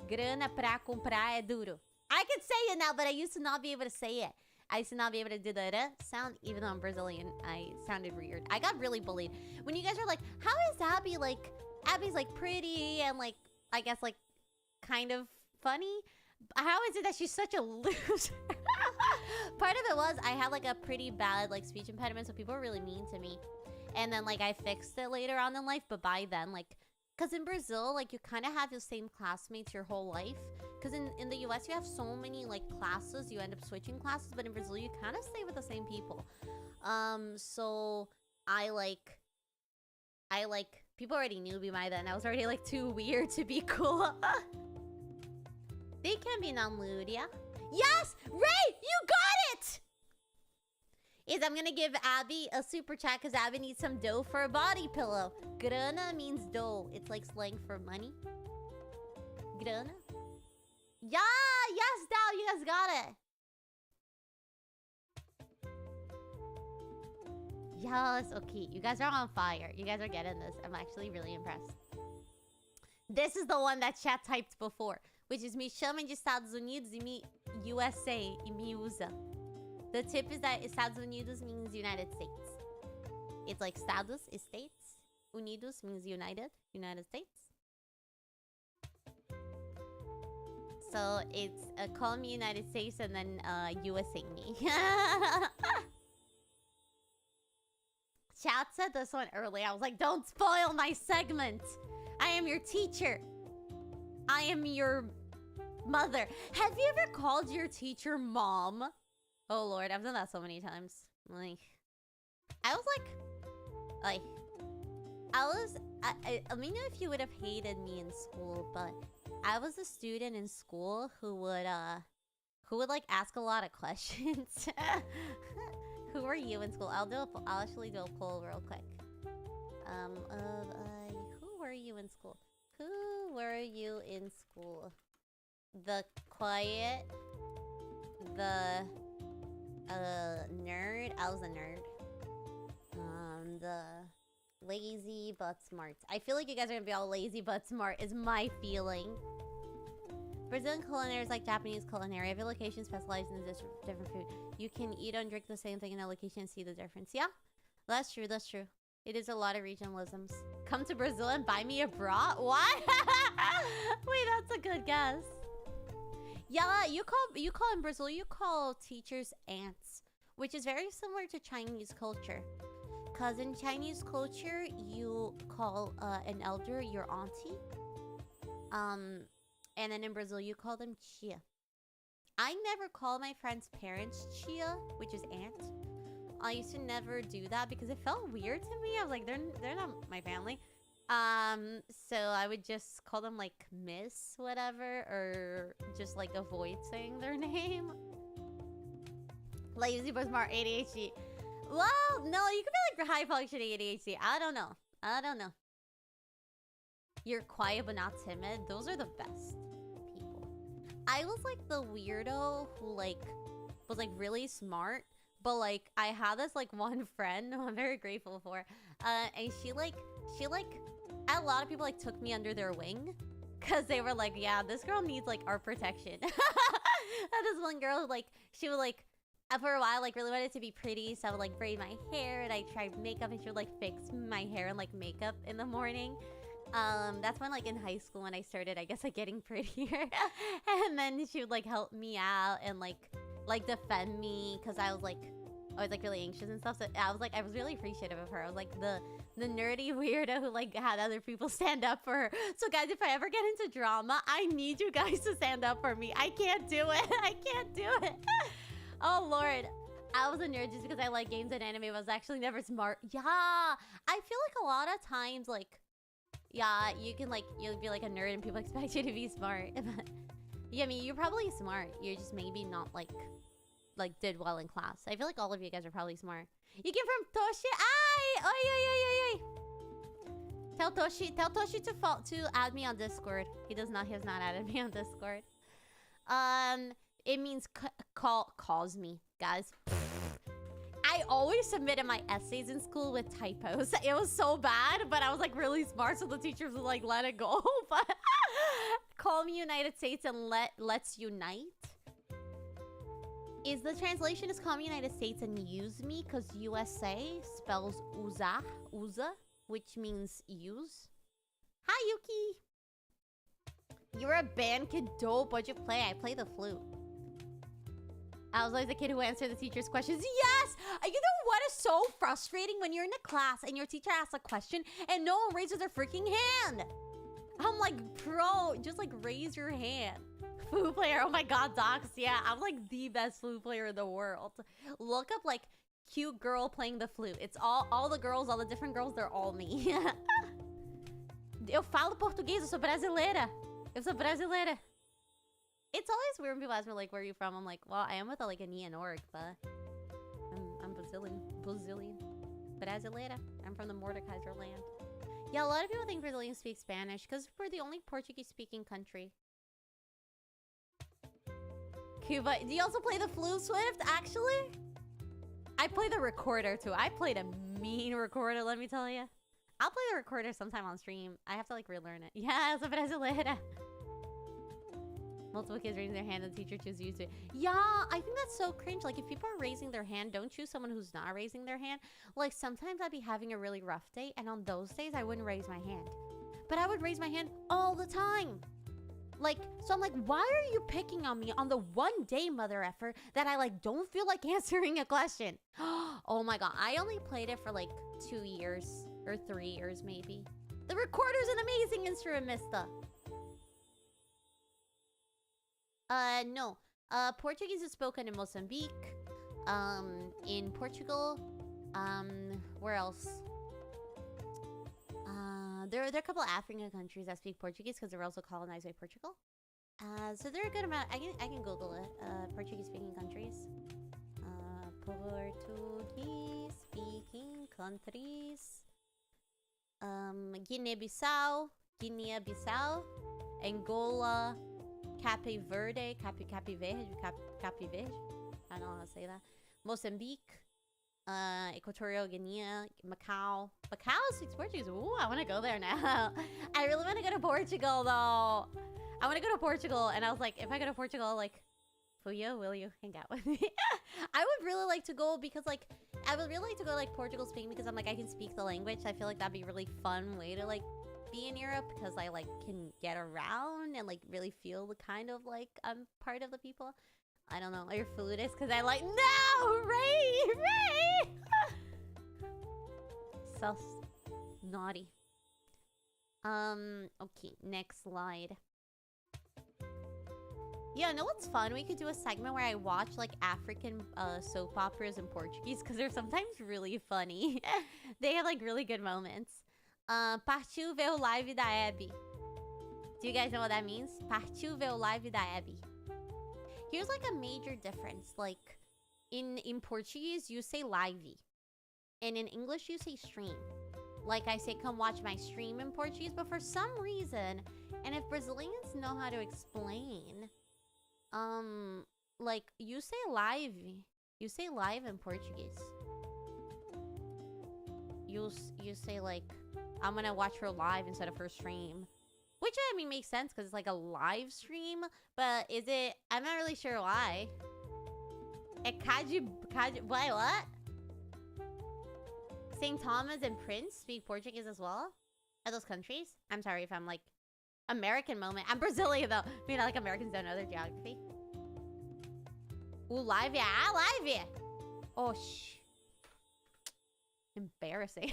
Grana pra comprar é duro. I can say it now, but I used to not be able to say it. I used to not be able to do the sound, even though I'm Brazilian. I sounded weird. I got really bullied. When you guys are like, how is Abby Abby's pretty and I guess kind of funny? How is it that she's such a loser? Part of it was I had a pretty bad speech impediment, so people were really mean to me. And then I fixed it later on in life, but by then because in Brazil you kind of have the same classmates your whole life. Because in the US you have so many classes, you end up switching classes, but in Brazil you kind of stay with the same people. So I people already knew me by then. I was already too weird to be cool. They can be non-lewd, yeah? Yes! Ray! You got it! I'm gonna give Abby a super chat because Abby needs some dough for a body pillow. Grana means dough. It's slang for money. Grana? Yeah! Yes, Dao! You guys got it! Yes, okay. You guys are on fire. You guys are getting this. I'm actually really impressed. This is the one that chat typed before, which is me chamem de Estados Unidos e me USA e me usa. The tip is that Estados Unidos means United States. It's Estados is states. Unidos means United States. So it's call me United States and then USA me. Chat said this one earlier. I was like, don't spoil my segment. I am your teacher. I am your mother. Have you ever called your teacher mom? Oh Lord, I've done that so many times. I was let me know if you would have hated me in school, but I was a student in school who would ask a lot of questions. Who were you in school? I'll actually do a poll real quick. Who were you in school? Who were you in school? The quiet, the nerd. I was a nerd. The lazy but smart. I feel like you guys are gonna be all lazy but smart is my feeling. Brazilian culinary is like Japanese culinary. Every location specializes in this different food. You can eat and drink the same thing in a location and see the difference. Yeah, that's true. That's true. It is a lot of regionalisms. Come to Brazil and buy me a bra? What? Wait, that's a good guess. Yeah, you call in Brazil, you call teachers aunts, which is very similar to Chinese culture. Cause in Chinese culture, you call an elder your auntie. And then in Brazil, you call them chia. I never call my friends' parents chia, which is aunt. I used to never do that because it felt weird to me. I was like, they're not my family. So I would just call them like Miss whatever, or just like avoid saying their name. Lazy but smart ADHD. Well, no, you could be like high functioning ADHD. I don't know. You're quiet but not timid. Those are the best people. I was like the weirdo who like was like really smart, but like I had this like one friend who I'm very grateful for. And she like a lot of people like took me under their wing because they were like, yeah, this girl needs like our protection. And this one girl, like, she would like for a while like really wanted to be pretty, so I would like braid my hair and I tried makeup, and she would like fix my hair and like makeup in the morning. That's when like in high school when I started, I guess, like getting prettier. And then she would like help me out and like defend me because I was like really anxious and stuff. So I was really appreciative of her. I was like the nerdy weirdo who like had other people stand up for her. So guys, if I ever get into drama, I need you guys to stand up for me. I can't do it. I can't do it. Oh Lord. I was a nerd just because I like games and anime, but I was actually never smart. Yeah. I feel like a lot of times like, yeah, you can like, you'll be like a nerd and people expect you to be smart. Yeah, I mean, you're probably smart. You're just maybe not like did well in class. I feel like all of you guys are probably smart. You came from Toshi. Ay! Oy. Tell Toshi to add me on Discord. He has not added me on Discord. It means calls me, guys. I always submitted my essays in school with typos. It was so bad, but I was like really smart, so the teachers would like let it go. But call me United States and let's unite. Is the translation is call me United States and use me because USA spells usa, which means use. Hi Yuki. You're a band kid, dope. What'd you play? I play the flute. I was always the kid who answered the teacher's questions. Yes! You know what is so frustrating when you're in a class and your teacher asks a question and no one raises their freaking hand? I'm like, bro, just like raise your hand. Flute player, oh my god, Docs. Yeah, I'm like the best flute player in the world. Look up like cute girl playing the flute. It's all the girls, all the different girls, they're all me. Eu falo português, eu sou brasileira. Eu sou brasileira. It's always weird when people ask me like, where are you from? I'm like, well, I am with like a Nia and org, but I'm Brazilian. Brasileira. I'm from the Mordekaiser land. Yeah, a lot of people think Brazilians speak Spanish because we're the only Portuguese-speaking country. Cuba. Do you also play the flute, Swift? Actually, I play the recorder too. I played a mean recorder, let me tell you. I'll play the recorder sometime on stream. I have to like relearn it. Yeah, it's a brasileira. Multiple kids raising their hand and the teacher chooses you to. Yeah, I think that's so cringe. Like if people are raising their hand, don't choose someone who's not raising their hand. Like sometimes I'd be having a really rough day and on those days I wouldn't raise my hand. But I would raise my hand all the time. Like, so I'm like, why are you picking on me on the one day, mother effer, that I like don't feel like answering a question? Oh my god, I only played it for like 2 years or 3 years maybe. The recorder's an amazing instrument, mister. No. Portuguese is spoken in Mozambique, in Portugal, where else? There are a couple of African countries that speak Portuguese because they were also colonized by Portugal. So there are a good amount. I can Google it. Portuguese-speaking countries. Portuguese-speaking countries. Guinea-Bissau, Angola, Cape Verde. I don't know how to say that. Mozambique. Equatorial Guinea, Macau. Macau speaks Portuguese. Ooh, I want to go there now. I really want to go to Portugal, though. I want to go to Portugal, and I was like, if I go to Portugal, like, Fuyo, will you hang out with me? I would really like to go because, like, I would really like to go to like Portugal, Spain, because I'm like, I can speak the language. I feel like that'd be a really fun way to like be in Europe, because I like can get around and like really feel the kind of like I'm part of the people. I don't know. Your food is because I like, no, Ray. So naughty. Okay, next slide. Yeah, know what's fun? We could do a segment where I watch like African soap operas in Portuguese, because they're sometimes really funny. They have like really good moments. Partiu ver o live da Abby. Do you guys know what that means? Partiu ver o live da Abby. Here's like a major difference. Like in Portuguese, you say live, and in English, you say stream. Like I say, come watch my stream in Portuguese, but for some reason, and if Brazilians know how to explain, like you say live in Portuguese. You say like, I'm gonna watch her live instead of her stream, which I mean makes sense because it's like a live stream. But is it? I'm not really sure why. Why what? St. Thomas and Prince speak Portuguese as well? Are those countries? I'm sorry if I'm like American moment. I'm Brazilian though. I mean, like Americans don't know their geography. Ooh, live, yeah, live, yeah. Oh, embarrassing.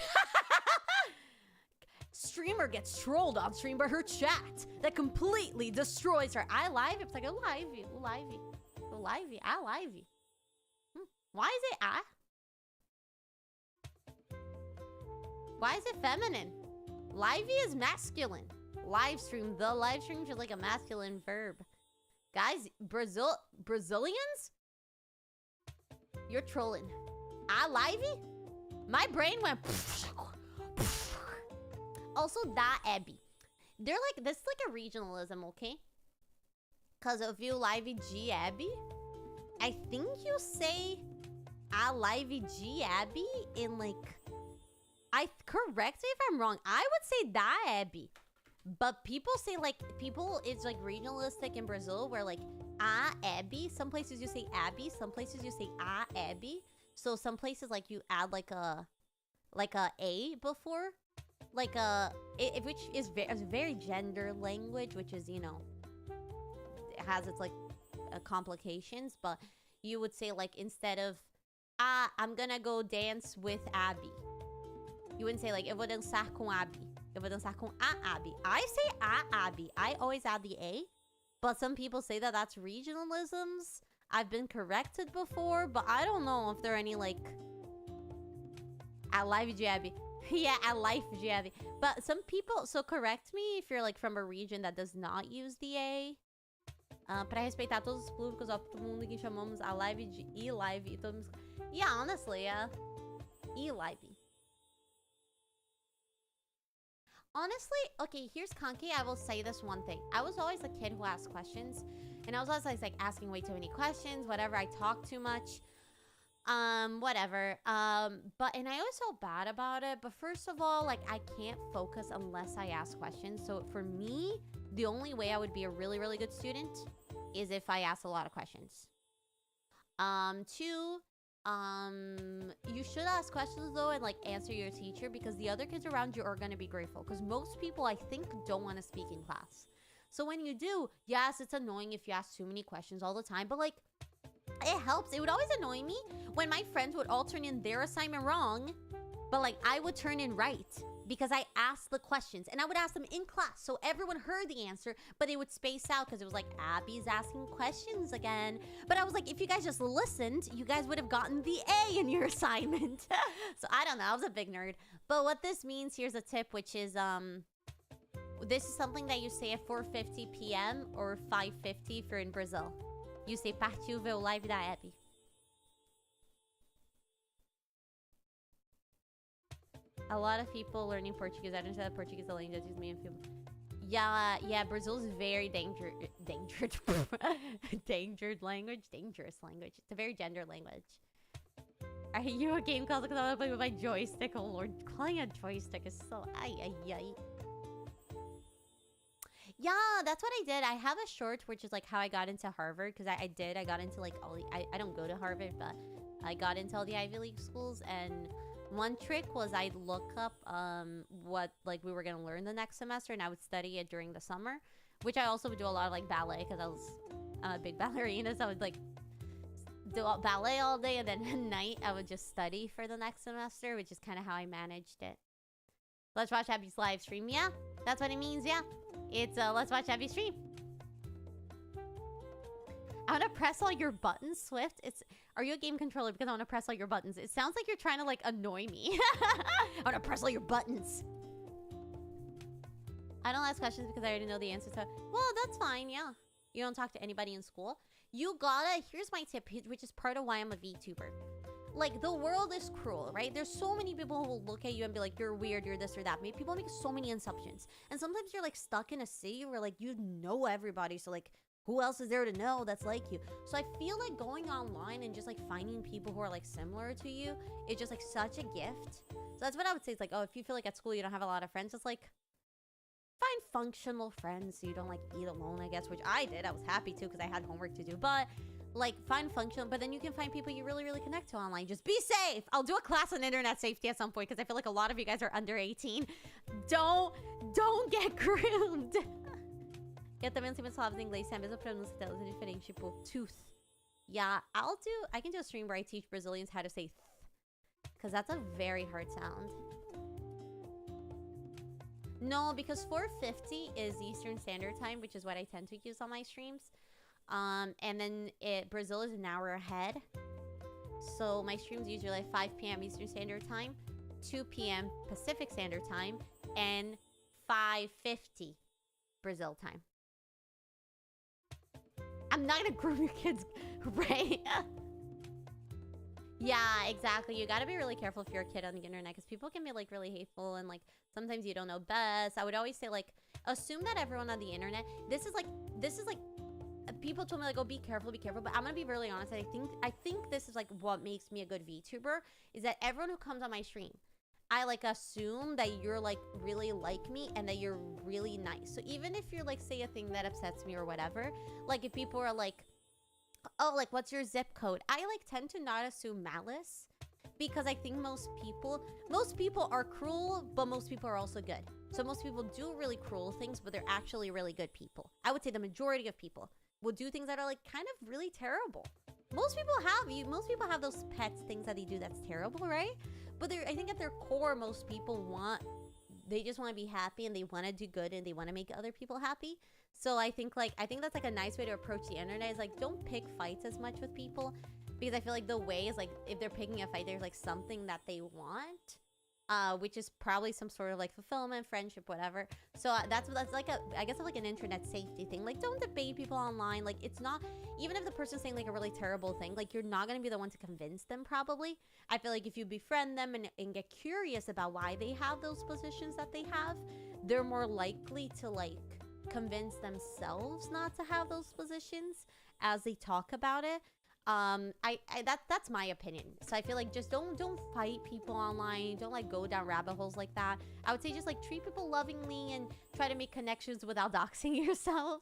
Streamer gets trolled on stream by her chat that completely destroys her. I live, it's like a live, I live. Why is it I? Why is it feminine? Livey is masculine. Live stream, the live stream is like a masculine verb. Guys, Brazilians? You're trolling. I livey? My brain went. Also, that Abby. They're like, this is like a regionalism, okay? Because if you livey G Abby, I think you say I livey G Abby in like, correct me if I'm wrong. I would say that Abby. But people say like, it's like regionalistic in Brazil where like, Abby. Some places you say Abby. Some places you say Abby. So some places like you add like a before. Like which is a very gender language, which is, you know, it has its like complications. But you would say like, instead of, I'm gonna go dance with Abby. You wouldn't say like, eu vou dançar com Abby. Eu vou dançar com a Abby. I say a Abby. I always add the A. But some people say that that's regionalisms. I've been corrected before, but I don't know if there are any like, I live Abby. Yeah, I life Abby. But some people, so correct me if you're like from a region that does not use the A. Pra respeitar todos os públicos, ó, todo mundo que chamamos a live de e-live e todo mundo... Yeah, honestly, yeah. E-live. Honestly, okay, here's Kanki. I will say this one thing. I was always a kid who asked questions. And I was always like asking way too many questions. Whatever, I talk too much. Whatever. And I always felt bad about it. But first of all, like, I can't focus unless I ask questions. So for me, the only way I would be a really, really good student is if I ask a lot of questions. Two, you should ask questions though and like answer your teacher, because the other kids around you are going to be grateful, because most people I think don't want to speak in class. So when you do, yes, it's annoying if you ask too many questions all the time, but like, it helps. It would always annoy me when my friends would all turn in their assignment wrong, but like I would turn in right because I asked the questions, and I would ask them in class so everyone heard the answer, but it would space out because it was like, Abby's asking questions again. But I was like, if you guys just listened, you guys would have gotten the A in your assignment. So I don't know, I was a big nerd. But what this means, here's a tip, which is this is something that you say at 4:50 p.m. or 5:50 if you're in Brazil. You say partiu ver o live da Abby. A lot of people learning Portuguese. I don't know that Portuguese is a language is me and people. Yeah, Brazil's very dangerous language. It's a very gender language. Are you a game called because I want to play with my joystick? Oh lord, calling a joystick is so ay. Yeah, that's what I did. I have a short, which is like how I got into Harvard, because I got into like all the, I don't go to Harvard, but I got into all the Ivy League schools. And one trick was I'd look up what like we were gonna learn the next semester, and I would study it during the summer, which I also would do a lot of like ballet, because I'm a big ballerina, so I would like do ballet all day, and then at night I would just study for the next semester, which is kind of how I managed it. Let's watch Abby's live stream. Yeah, that's what it means. Yeah, it's let's watch Abby stream. I want to press all your buttons, Swift. Are you a game controller? Because I want to press all your buttons. It sounds like you're trying to like annoy me. I want to press all your buttons. I don't ask questions because I already know the answer to. Well, that's fine. Yeah, you don't talk to anybody in school. You gotta. Here's my tip, which is part of why I'm a VTuber. Like, the world is cruel, right? There's so many people who will look at you and be like, you're weird, you're this or that. People make so many assumptions. And sometimes you're, like, stuck in a city where, like, you know everybody. So, like, who else is there to know that's like you? So I feel like going online and just, like, finding people who are, like, similar to you is just, like, such a gift. So that's what I would say. It's like, oh, if you feel like at school you don't have a lot of friends, it's like, find functional friends so you don't, like, eat alone, I guess. Which I did. I was happy to because I had homework to do. But like, find functional, but then you can find people you really, really connect to online. Just be safe. I'll do a class on internet safety at some point because I feel like a lot of you guys are under 18. Don't get groomed. Eu também não sei muito falar inglês, é a mesma pronúncia delas, é diferente, tipo, tooth. Yeah, I can do a stream where I teach Brazilians how to say th, because that's a very hard sound. No, because 4:50 is Eastern Standard Time, which is what I tend to use on my streams. And then Brazil is an hour ahead. So my streams usually like 5 p.m. Eastern Standard Time, 2 p.m. Pacific Standard Time, and 5:50 Brazil time. I'm not gonna groom your kids, right? Yeah, exactly. You gotta be really careful if you're a kid on the internet, because people can be like really hateful, and like sometimes you don't know best. I would always say like, assume that everyone on the internet, this is like people told me like, oh, be careful, but I'm gonna be really honest. I think this is like what makes me a good VTuber, is that everyone who comes on my stream, I like assume that you're like really like me and that you're really nice. So even if you're like, say a thing that upsets me or whatever, like if people are like, oh, like what's your zip code, I like tend to not assume malice, because I think most people are cruel, but most people are also good. So most people do really cruel things, but they're actually really good people. I would say the majority of people will do things that are like kind of really terrible. Most people have those pets things that they do that's terrible, right? But I think at their core, most people they just want to be happy, and they want to do good, and they want to make other people happy. So I think that's like a nice way to approach the internet, is like, don't pick fights as much with people, because I feel like the way is like, if they're picking a fight, there's like something that they want, which is probably some sort of like fulfillment, friendship, whatever. So that's like I guess like an internet safety thing. Like, don't debate people online. Like, it's not, even if the person's saying like a really terrible thing, like you're not going to be the one to convince them probably. I feel like if you befriend them and get curious about why they have those positions that they have, they're more likely to like convince themselves not to have those positions as they talk about it. That's my opinion. So I feel like just don't fight people online. Don't like go down rabbit holes like that. I would say just like treat people lovingly and try to make connections without doxing yourself.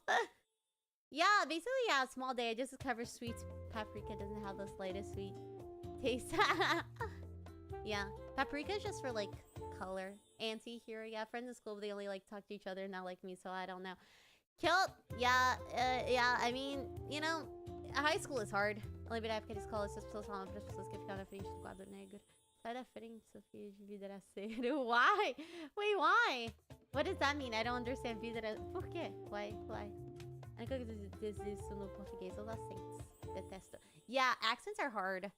Yeah, basically, yeah, small day. I just discovered sweet paprika doesn't have the slightest sweet taste. Yeah, paprika is just for like color. Anti-hero, yeah, friends in school, but they only like talk to each other and not like me, so I don't know. Kilt, yeah, yeah, I mean, you know, high school is hard. A liberar época de escola, essas pessoas falam para as pessoas que ficaram na frente do quadro negro. Sai da frente, Sofia, de vidraceiro. Why? Wait, why? What does that mean? I don't understand. Por quê? Why? A única coisa que diz isso no português, os acentos. Detesto. Yeah, accents are hard.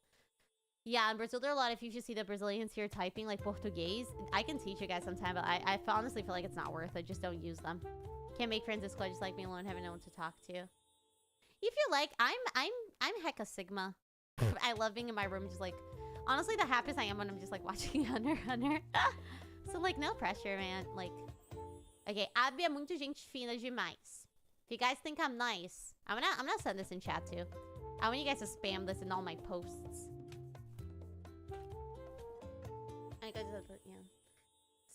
Yeah, in Brazil, there are a lot. If you should see the Brazilians here typing like Portuguese, I can teach you guys sometime, but I honestly feel like it's not worth it. Just don't use them. Can't make friends in school. I just like being alone, having no one to talk to. If you like, I'm hecka Sigma. I love being in my room, just like, honestly, the happiest I am when I'm just like watching Hunter x Hunter. So like, no pressure, man. Like, okay, Abi é muito gente fina demais. If you guys think I'm nice, I'm gonna send this in chat too. I want you guys to spam this in all my posts.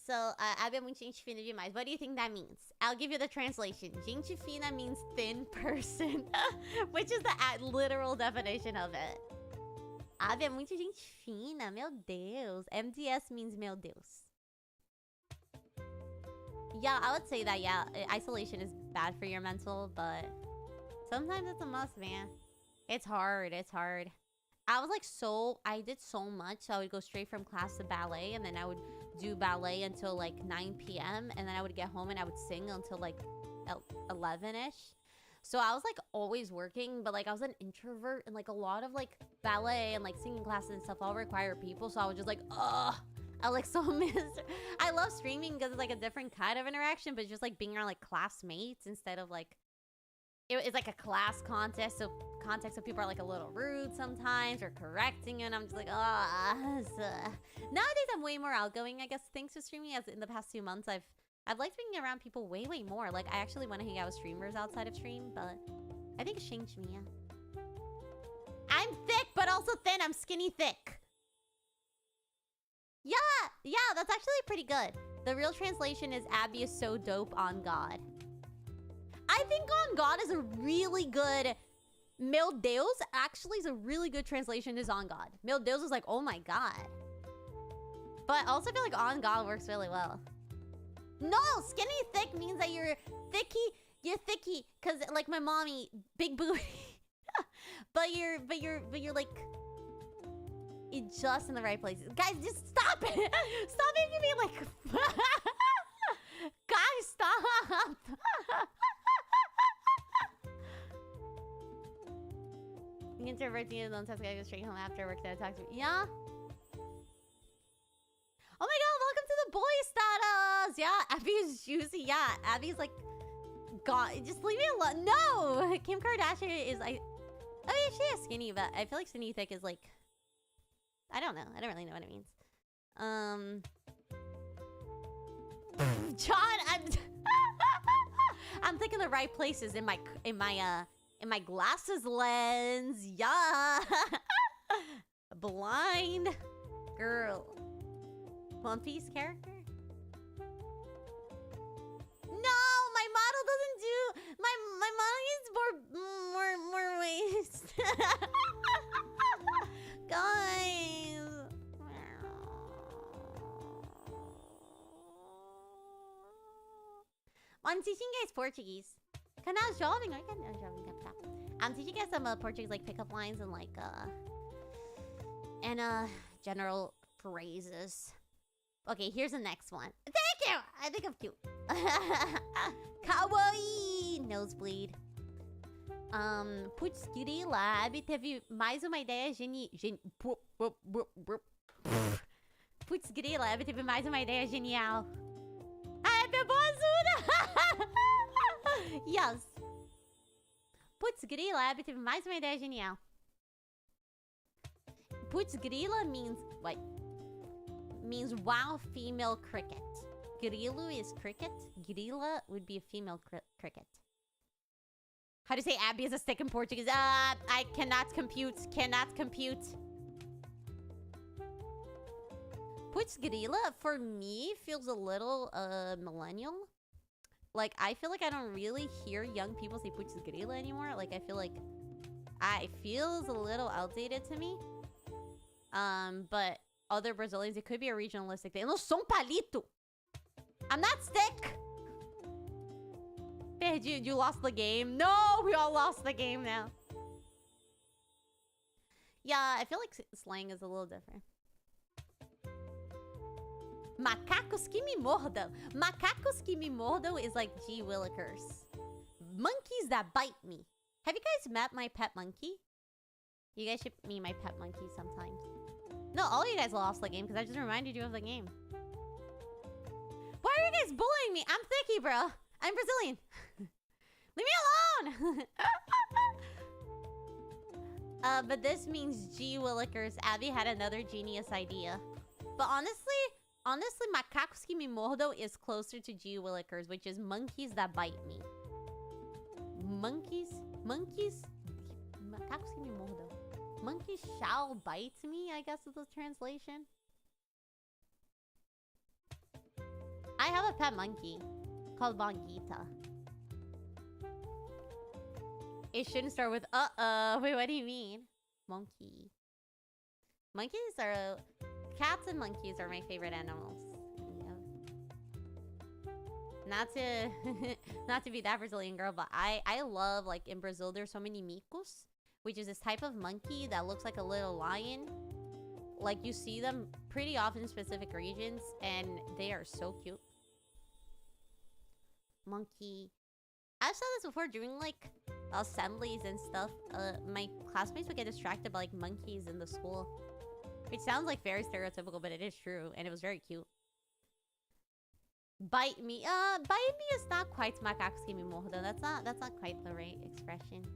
Yeah. Abi é muito gente fina demais. What do you think that means? I'll give you the translation. Gente fina means thin person, which is the literal definition of it. Abi é muito gente fina, meu Deus. MDS means meu Deus. Yeah, I would say that, yeah. Isolation is bad for your mental, but sometimes it's a must, man. It's hard, it's hard. I was like I did so much. So I would go straight from class to ballet, and then I would do ballet until like 9 p.m. And then I would get home and I would sing until like 11-ish. So I was like always working, but like I was an introvert, and like a lot of like ballet and like singing classes and stuff all require people. So I was just like, ugh. I like so miss. I love streaming because it's like a different kind of interaction, but just like being around like classmates instead of like it's like a class contest. So people are like a little rude sometimes or correcting you, and I'm just like, nowadays I'm way more outgoing, I guess, thanks to streaming. As in the past 2 months, I've liked being around people way more. Like I actually want to hang out with streamers outside of stream, but I think it's changed me. Yeah. I'm thick, but also thin. I'm skinny thick. Yeah, that's actually pretty good. The real translation is Abi is so dope on God. I think on God is a really good... Meu Deus actually is a really good translation is on God. Meu Deus is like, oh my God. But I also feel like on God works really well. No, skinny thick means that you're thicky. Cause like my mommy, big booty. but you're like... It's just in the right places. Guys, just stop it. Stop making me like... Guys, stop. Introverts need to don't text, I go straight home after work to talk to me. Yeah? Oh my God, welcome to the boy status. Yeah, Abby's juicy. Yeah, Abby's like... God, just leave me alone. No! Kim Kardashian is like... Oh yeah, she is skinny, but I feel like skinny thick is like... I don't know. I don't really know what it means. John, I'm thinking the right places in my glasses lens. Yeah. Blind girl. One Piece character? No, my model doesn't do my model needs more waist. Guys. I'm teaching you guys Portuguese. I'm teaching you guys some Portuguese like pickup lines and like general phrases. Okay, here's the next one. Thank you. I think I'm cute. Kawaii. Nosebleed. Putz, grila, Abi teve mais uma ideia Putz, grila, Abi teve mais uma ideia genial. Ah, é boazuda! Yes. Putz, grila, Abi teve mais uma ideia genial. Putz, grila means what? Means wow, female cricket. Grilo is cricket. Grila would be a female cricket. How do you say Abby is a stick in Portuguese? I cannot compute. Cannot compute. Putz grila, for me, feels a little, millennial. Like, I feel like I don't really hear young people say putz grila anymore. Like, I feel like... it feels a little outdated to me. But other Brazilians, it could be a regionalistic thing. Eu não sou palito! I'm not stick! Perdi, you lost the game. No, we all lost the game now. Yeah, I feel like slang is a little different. Macacos que me mordam. Macacos que me mordam is like gee willikers. Monkeys that bite me. Have you guys met my pet monkey? You guys should meet my pet monkey sometimes. No, all you guys lost the game because I just reminded you of the game. Why are you guys bullying me? I'm thicky, bro. I'm Brazilian. Leave me alone! But this means gee willikers. Abby had another genius idea. But honestly, macacos que me mordo is closer to gee willikers, which is monkeys that bite me. Monkeys? Macacos que me mordo. Monkeys shall bite me, I guess is the translation. have a pet monkey called Bongita. It shouldn't start with Wait, what do you mean? Monkey. Monkeys are... Cats and monkeys are my favorite animals. Not to not to be that Brazilian girl, but I love, like, in Brazil there's so many micos, which is this type of monkey that looks like a little lion. Like, you see them pretty often in specific regions, and they are so cute. Monkey. I've said this before, during, like, assemblies and stuff, my classmates would get distracted by, like, monkeys in the school. Which sounds, like, very stereotypical, but it is true, and it was very cute. Bite me. Bite me is not quite macacos que me morda. That's not quite the right expression.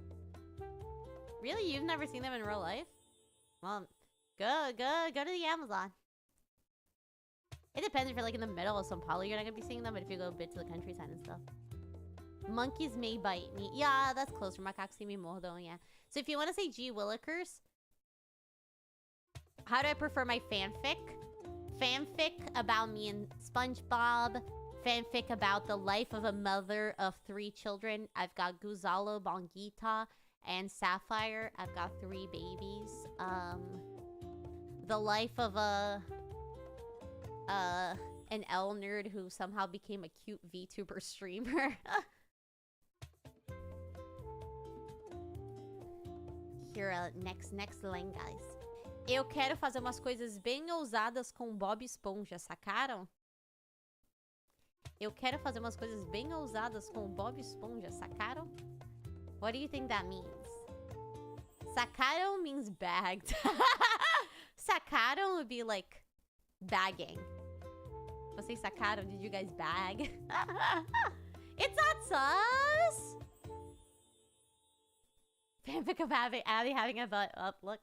Really? You've never seen them in real life? Well, go to the Amazon. It depends if you're like in the middle of São Paulo, you're not gonna be seeing them, but if you go a bit to the countryside and stuff. Monkeys may bite me. Yeah, that's closer. Macacos que me mordo, yeah. So if you want to say G Willikers, how do I prefer my fanfic? Fanfic about me and SpongeBob. Fanfic about the life of a mother of 3 children. I've got Guzalo, Bongita, and Sapphire. I've got 3 babies. The life of an L nerd who somehow became a cute VTuber streamer. Here, next line, guys. Eu quero fazer umas coisas bem ousadas com Bob Esponja, sacaram? Eu quero fazer umas coisas bem ousadas com Bob Esponja, sacaram? What do you think that means? Sacaram means bagged. Sacaram would be like bagging. Vocês sacaram? Did you guys bag? It's not sus! Fanfic of Abby having a butt up, look.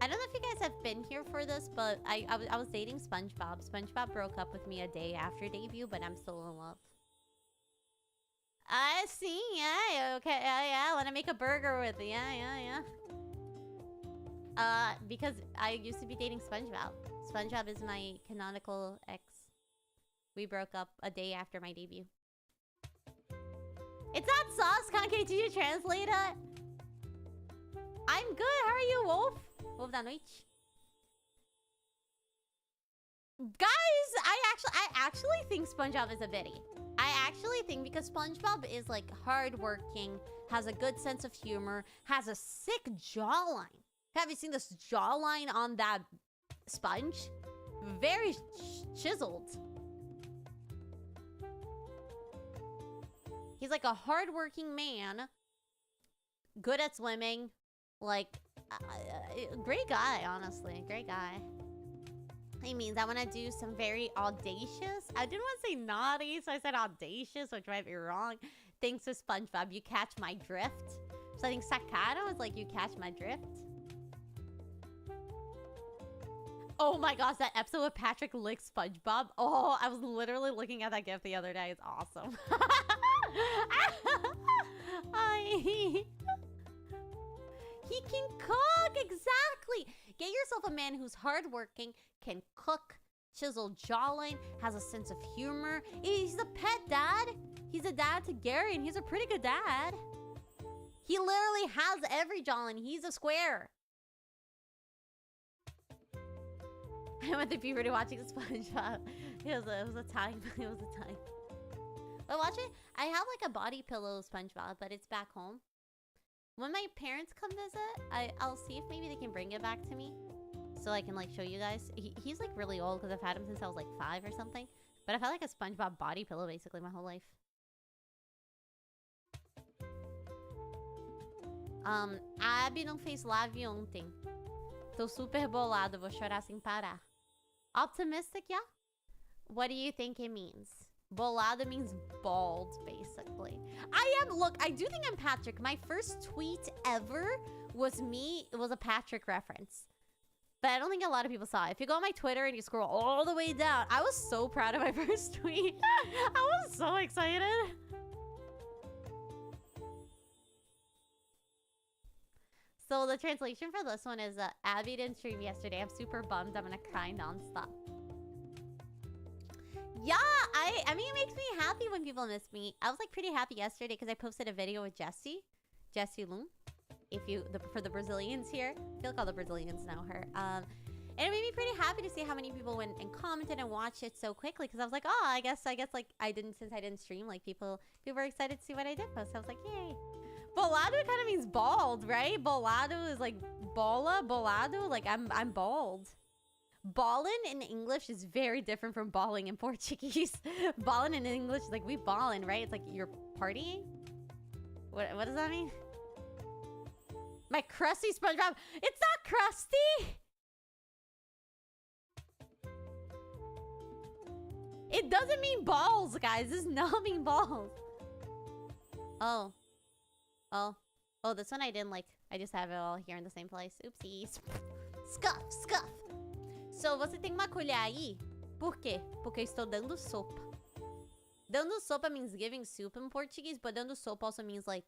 I don't know if you guys have been here for this, but I was dating SpongeBob. SpongeBob broke up with me a day after debut, but I'm still in love. I see, yeah, okay, yeah, I want to make a burger with it, yeah. Because I used to be dating SpongeBob. SpongeBob is my canonical ex. We broke up a day after my debut. It's not sauce, Kanke, did you translate it? I'm good, how are you, Wolf? Wolf da noite. Guys, I actually think SpongeBob is a biddy. I actually think because SpongeBob is like hardworking, has a good sense of humor, has a sick jawline. Have you seen this jawline on that sponge? Very chiseled. He's like a hardworking man, good at swimming, like great guy, honestly, great guy. He means I want to do some very audacious. I didn't want to say naughty, so I said audacious, which might be wrong. Thanks to SpongeBob, you catch my drift. So I think sacado is like you catch my drift. Oh my gosh, that episode with Patrick licks SpongeBob. Oh, I was literally looking at that gif the other day. It's awesome. He can cook, exactly. Get yourself a man who's hardworking, can cook, chiseled jawline, has a sense of humor. He's a pet dad. He's a dad to Gary, and he's a pretty good dad. He literally has every jawline. He's a square. I went to puberty watching SpongeBob. It was a time. It was a time. But watch it. I have like a body pillow SpongeBob, but it's back home. When my parents come visit, I'll see if maybe they can bring it back to me, so I can like show you guys. He's like really old because I've had him since I was like 5 or something. But I've had like a SpongeBob body pillow basically my whole life. Abi não fez live ontem. Tô super bolado, vou chorar sem parar. Optimistic, yeah? What do you think it means? Bolado means bald, basically. Look, I do think I'm Patrick. My first tweet ever was me. It was a Patrick reference. But I don't think a lot of people saw it. If you go on my Twitter and you scroll all the way down, I was so proud of my first tweet. I was so excited. So the translation for this one is, Abby didn't stream yesterday. I'm super bummed. I'm gonna cry nonstop. Yeah, I mean, it makes me happy when people miss me. I was like pretty happy yesterday because I posted a video with Jessie Loon. If you, for the Brazilians here, I feel like all the Brazilians know her. And it made me pretty happy to see how many people went and commented and watched it so quickly. Because I was like, oh, I guess like since I didn't stream, like people were excited to see what I did post. So I was like, yay. Bolado kind of means bald, right? Bolado is like bola, bolado. Like I'm bald. Ballin' in English is very different from balling in Portuguese. Ballin' in English is like we ballin', right? It's like you're partying. What does that mean? My crusty SpongeBob. It's not crusty. It doesn't mean balls, guys. This does not mean balls. Oh, this one I didn't like. I just have it all here in the same place. Oopsies. Scuff. So, você tem uma colher aí? Por quê? Porque eu estou dando sopa. Dando sopa means giving soup in Portuguese, but dando sopa also means like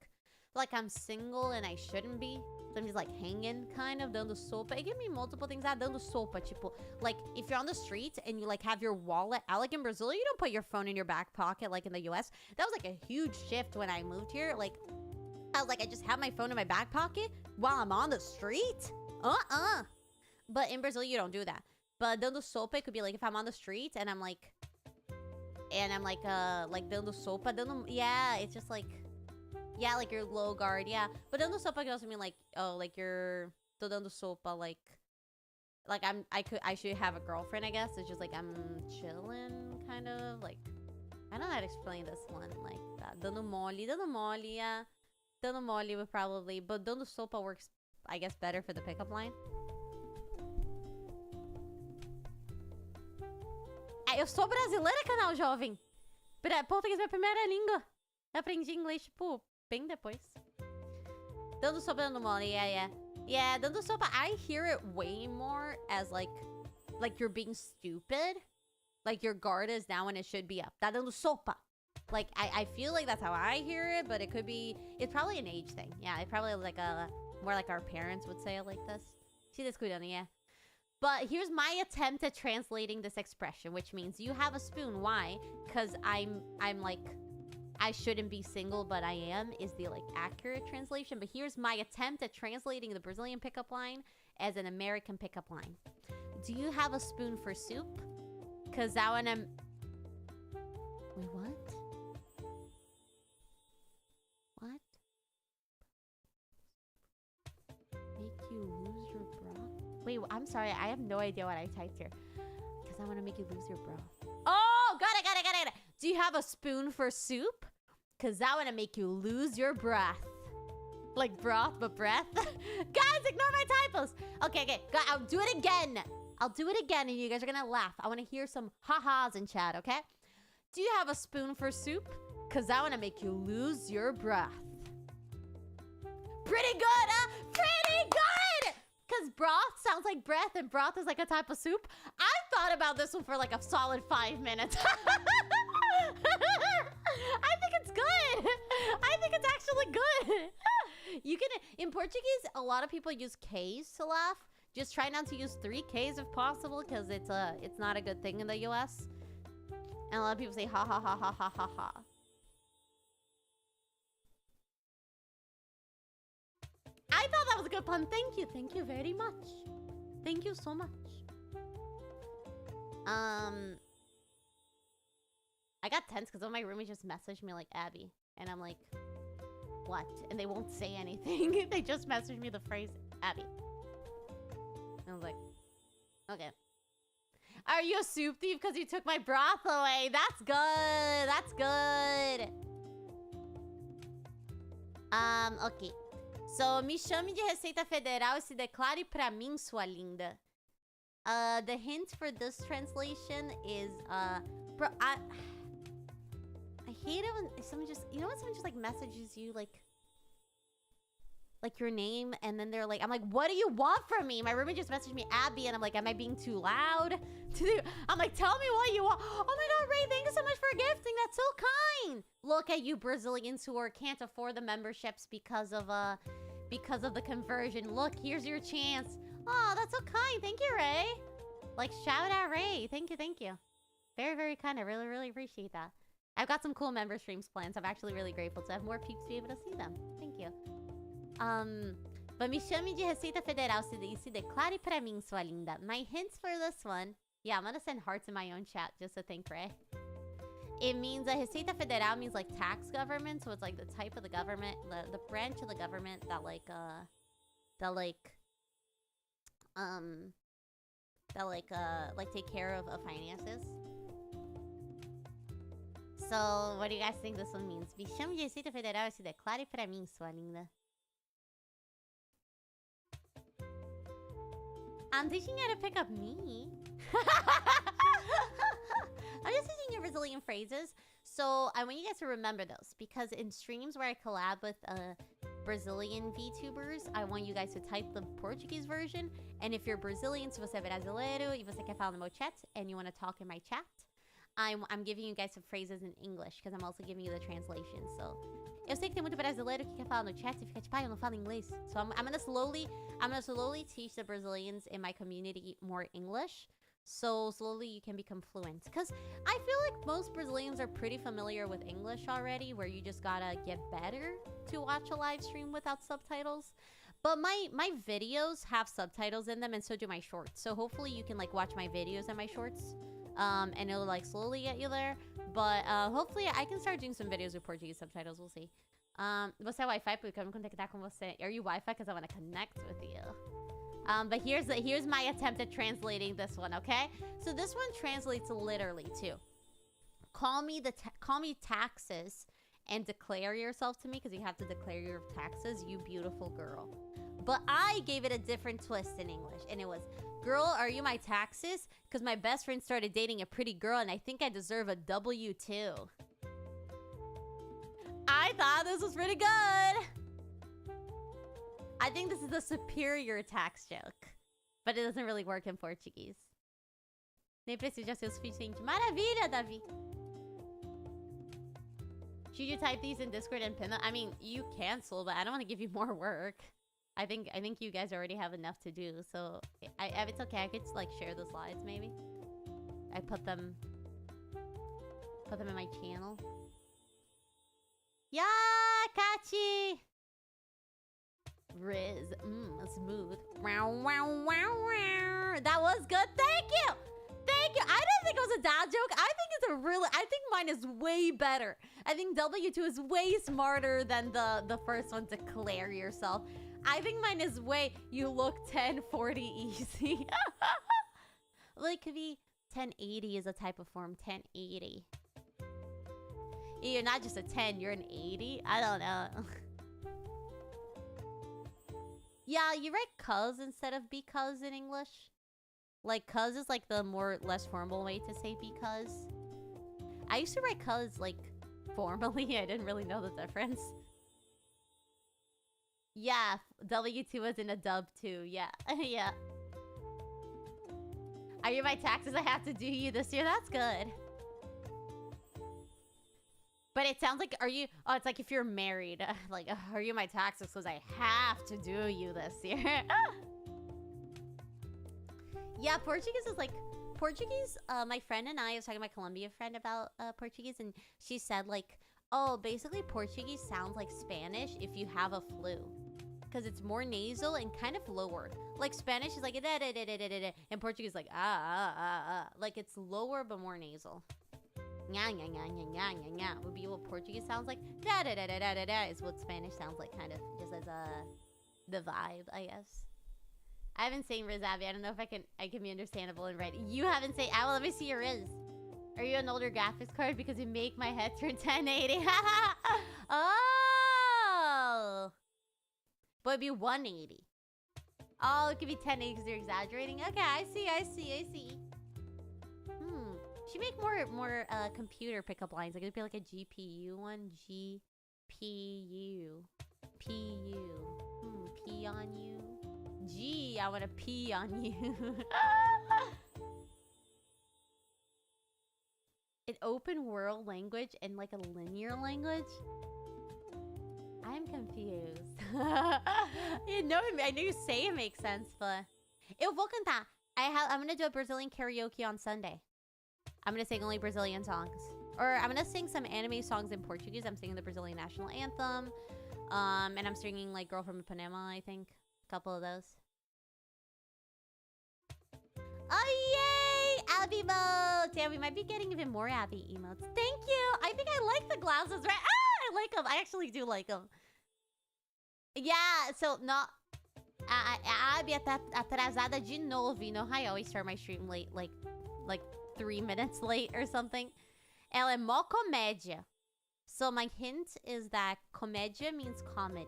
I'm single and I shouldn't be. So it means like hanging, kind of. Dando sopa. It can mean multiple things. Dando sopa, tipo, like if you're on the street and you like have your wallet out, like in Brazil, you don't put your phone in your back pocket like in the US. That was like a huge shift when I moved here. Like, I was like, I just have my phone in my back pocket while I'm on the street? But in Brazil, you don't do that. But dando sopa, it could be like if I'm on the street and I'm like dando sopa, yeah, it's just like, yeah, like you're low guard, yeah. But dando sopa can also mean like, oh, like you're dando sopa, like I should have a girlfriend, I guess. It's just like I'm chilling, kind of like, I don't know how to explain this one like that. Dando mole, yeah. Dando mole would probably, but dando sopa works, I guess, better for the pickup line. Eu sou brasileira, canal jovem. Português é minha primeira língua. Eu aprendi inglês, tipo, bem depois. Dando sopa, dando mole, yeah. Yeah, dando sopa, I hear it way more as like you're being stupid. Like your guard is down when it should be up. Tá dando sopa. Like, I feel like that's how I hear it, but it could be, it's probably an age thing. Yeah, it probably like more like our parents would say it like this. See this cuidando, yeah. But here's my attempt at translating this expression, which means you have a spoon. Why? Because I'm like, I shouldn't be single, but I am, is the like accurate translation. But here's my attempt at translating the Brazilian pickup line as an American pickup line. Do you have a spoon for soup? Because that one I'm... Wait, what? What? Make you lose your bra? Wait, I'm sorry. I have no idea what I typed here. Because I want to make you lose your bra. Oh, got it. Do you have a spoon for soup? Because I want to make you lose your breath. Like broth, but breath. Guys, ignore my typos. Okay. I'll do it again. And you guys are going to laugh. I want to hear some ha-has in chat, okay? Do you have a spoon for soup? Because I want to make you lose your breath. Pretty good, huh? Pretty good! Because broth sounds like breath, and broth is like a type of soup. I thought about this one for like a solid 5 minutes. I think it's good. I think it's actually good. You can, in Portuguese, a lot of people use K's to laugh. Just try not to use 3 K's if possible, because it's not a good thing in the US. And a lot of people say ha ha ha ha ha ha ha. I thought that was a good pun. Thank you. Thank you very much. Thank you so much. I got tense because one of my roommates just messaged me like, Abby. And I'm like, what? And they won't say anything. They just messaged me the phrase, Abby. And I was like, okay. Are you a soup thief because you took my broth away? That's good. That's good. Okay. So, me chame de Receita Federal e se declare pra mim, sua linda. The hint for this translation is, bro, I hate it when someone just, you know when someone just like messages you like your name, and then they're like, I'm like, what do you want from me? My roommate just messaged me Abby, and I'm like, am I being too loud? I'm like, tell me what you want. Oh my god, Ray, thank you so much for gifting. That's so kind. Look at you Brazilians who can't afford the memberships because of the conversion. Look, here's your chance. Oh, that's so kind. Thank you, Ray. Like, shout out Ray. Thank you. Very, very kind. I really, really appreciate that. I've got some cool member streams planned, so I'm actually really grateful to have more peeps to be able to see them. Thank you. But me chame de Receita Federal se declare pra mim, sua linda. My hints for this one. Yeah, I'm gonna send hearts in my own chat just to thank Ray. It means Receita Federal means like tax government, so it's like the type of the government, the branch of the government that take care of finances. So, what do you guys think this one means? Me chame de Receita Federal se declare pra mim, sua linda. I'm teaching you how to pick up me. I'm just teaching you Brazilian phrases. So I want you guys to remember those. Because in streams where I collab with Brazilian VTubers, I want you guys to type the Portuguese version. And if you're Brazilian, se você é brasileiro e você quer falar no meu chat, and you want to talk in my chat, I'm giving you guys some phrases in English, because I'm also giving you the translation. So, eu sei que tem muito brasileiro que quer falar no chat e fica tipo, eu não falo inglês. So I'm gonna slowly teach the Brazilians in my community more English. So slowly you can become fluent. Because I feel like most Brazilians are pretty familiar with English already, where you just gotta get better to watch a live stream without subtitles. But my videos have subtitles in them, and so do my shorts. So hopefully you can like watch my videos and my shorts. And it'll like slowly get you there. But hopefully I can start doing some videos with Portuguese subtitles. We'll see. Você é Wi-Fi? Porque eu quero me conectar com você. Are you Wi-Fi? Because I want to connect with you. But here's my attempt at translating this one, okay? So this one translates literally to call me taxes and declare yourself to me, because you have to declare your taxes, you beautiful girl. But I gave it a different twist in English, and it was, girl, are you my taxes? Because my best friend started dating a pretty girl, and I think I deserve a W-2. I thought this was pretty good. I think this is a superior tax joke, but it doesn't really work in Portuguese. Nem precisa ser o suficiente. Maravilha, Davi. Should you type these in Discord and pin them? I mean, you cancel, but I don't want to give you more work. I think you guys already have enough to do, so it's okay. I could like share the slides maybe. I put them in my channel. Yeah, Kachi. Riz, smooth. Wow, wow, wow, wow. That was good. Thank you. Thank you. I didn't think it was a dad joke. I think mine is way better. I think W2 is way smarter than the first one, declare yourself. I think mine is way, you look 1040 easy. Well, it could be 1080 is a type of form. 1080. You're not just a 10, you're an 80. I don't know. Yeah, you write cuz instead of because in English. Like, cuz is like the less formal way to say because. I used to write cuz like formally. I didn't really know the difference. Yeah, W2 was in a dub too. Yeah, yeah. Are you my taxes? I have to do you this year. That's good. But it sounds like, are you... Oh, it's like if you're married. Like, are you my taxes? Because I have to do you this year. Yeah, Portuguese is like... Portuguese, my friend and I was talking to my Colombian friend about Portuguese. And she said, like, oh, basically Portuguese sounds like Spanish if you have a flu. Because it's more nasal and kind of lower. Like, Spanish is like... Da, da, da, da, da, da, and Portuguese is like... Like, it's lower but more nasal. Nya, nya, nya, nya, nya, nya, nya would be what Portuguese sounds like. Da da da da da da da is what Spanish sounds like, kind of, just as the vibe, I guess. I haven't seen Riz Abby. I don't know if I can be understandable and right. You haven't seen. Well, let me see your Riz. Are you an older graphics card because you make my head turn 1080? Oh, but it'd be 180. Oh, it could be 1080 because you're exaggerating. Okay, I see. She make more computer pickup lines. Like it'd be like a GPU one. GPU. PU. Pee on you. Gee, I want to pee on you. An open world language and like a linear language? I'm confused. I know you say it makes sense, but... Eu vou cantar. I'm gonna do a Brazilian karaoke on Sunday. I'm gonna sing only Brazilian songs. Or I'm gonna sing some anime songs in Portuguese. I'm singing the Brazilian national anthem. And I'm singing like Girl from Ipanema, I think. A couple of those. Oh, yay! Abby emotes! Yeah, we might be getting even more Abby emotes. Thank you! I think I like the glasses, right? Ah! I like them. I actually do like them. Yeah, so, no... A Abby tá atrasada de novo. You know how I always start my stream late, like 3 minutes late or something? Ela é mó comédia. So my hint is that comédia means comedy.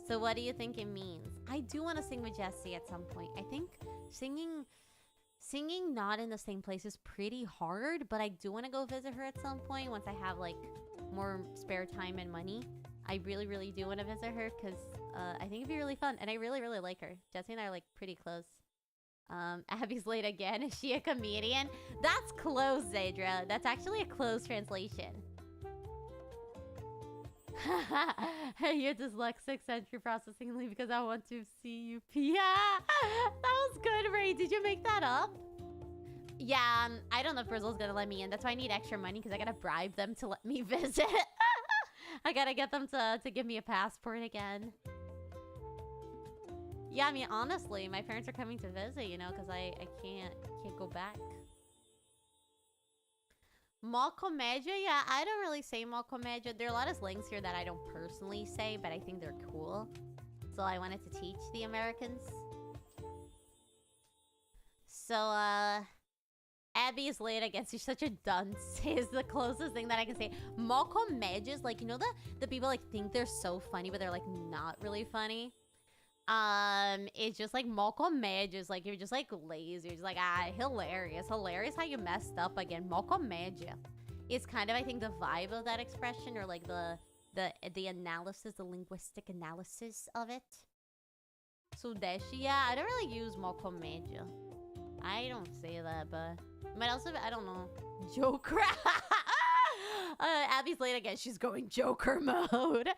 So what do you think it means? I do want to sing with Jessie at some point. I think singing not in the same place is pretty hard, but I do want to go visit her at some point once I have like more spare time and money. I really, really do want to visit her because I think it'd be really fun. And I really, really like her. Jessie and I are like pretty close. Abby's late again. Is she a comedian? That's close, Zadra. That's actually a close translation. You're dyslexic, century processing only because I want to see you. Yeah, that was good, Ray. Did you make that up? Yeah, I don't know if Brazil's gonna let me in. That's why I need extra money because I gotta bribe them to let me visit. I gotta get them to give me a passport again. Yeah, I mean, honestly, my parents are coming to visit, you know, because I can't go back. Mó comédia? Yeah, I don't really say mó comédia. There are a lot of slangs here that I don't personally say, but I think they're cool. So I wanted to teach the Americans. So, Abby is late again. She's such a dunce is the closest thing that I can say. Mó comédia is like, you know, the people like think they're so funny, but they're like not really funny. It's just like mó comédia. Like you're just like lazy. You're just like, hilarious. Hilarious how you messed up again. Mó comédia. It's kind of, I think, the vibe of that expression, or like the analysis, the linguistic analysis of it. So yeah, I don't really use mó comédia. I don't say that, but might also, I don't know. Joker. Abby's late again. She's going Joker mode.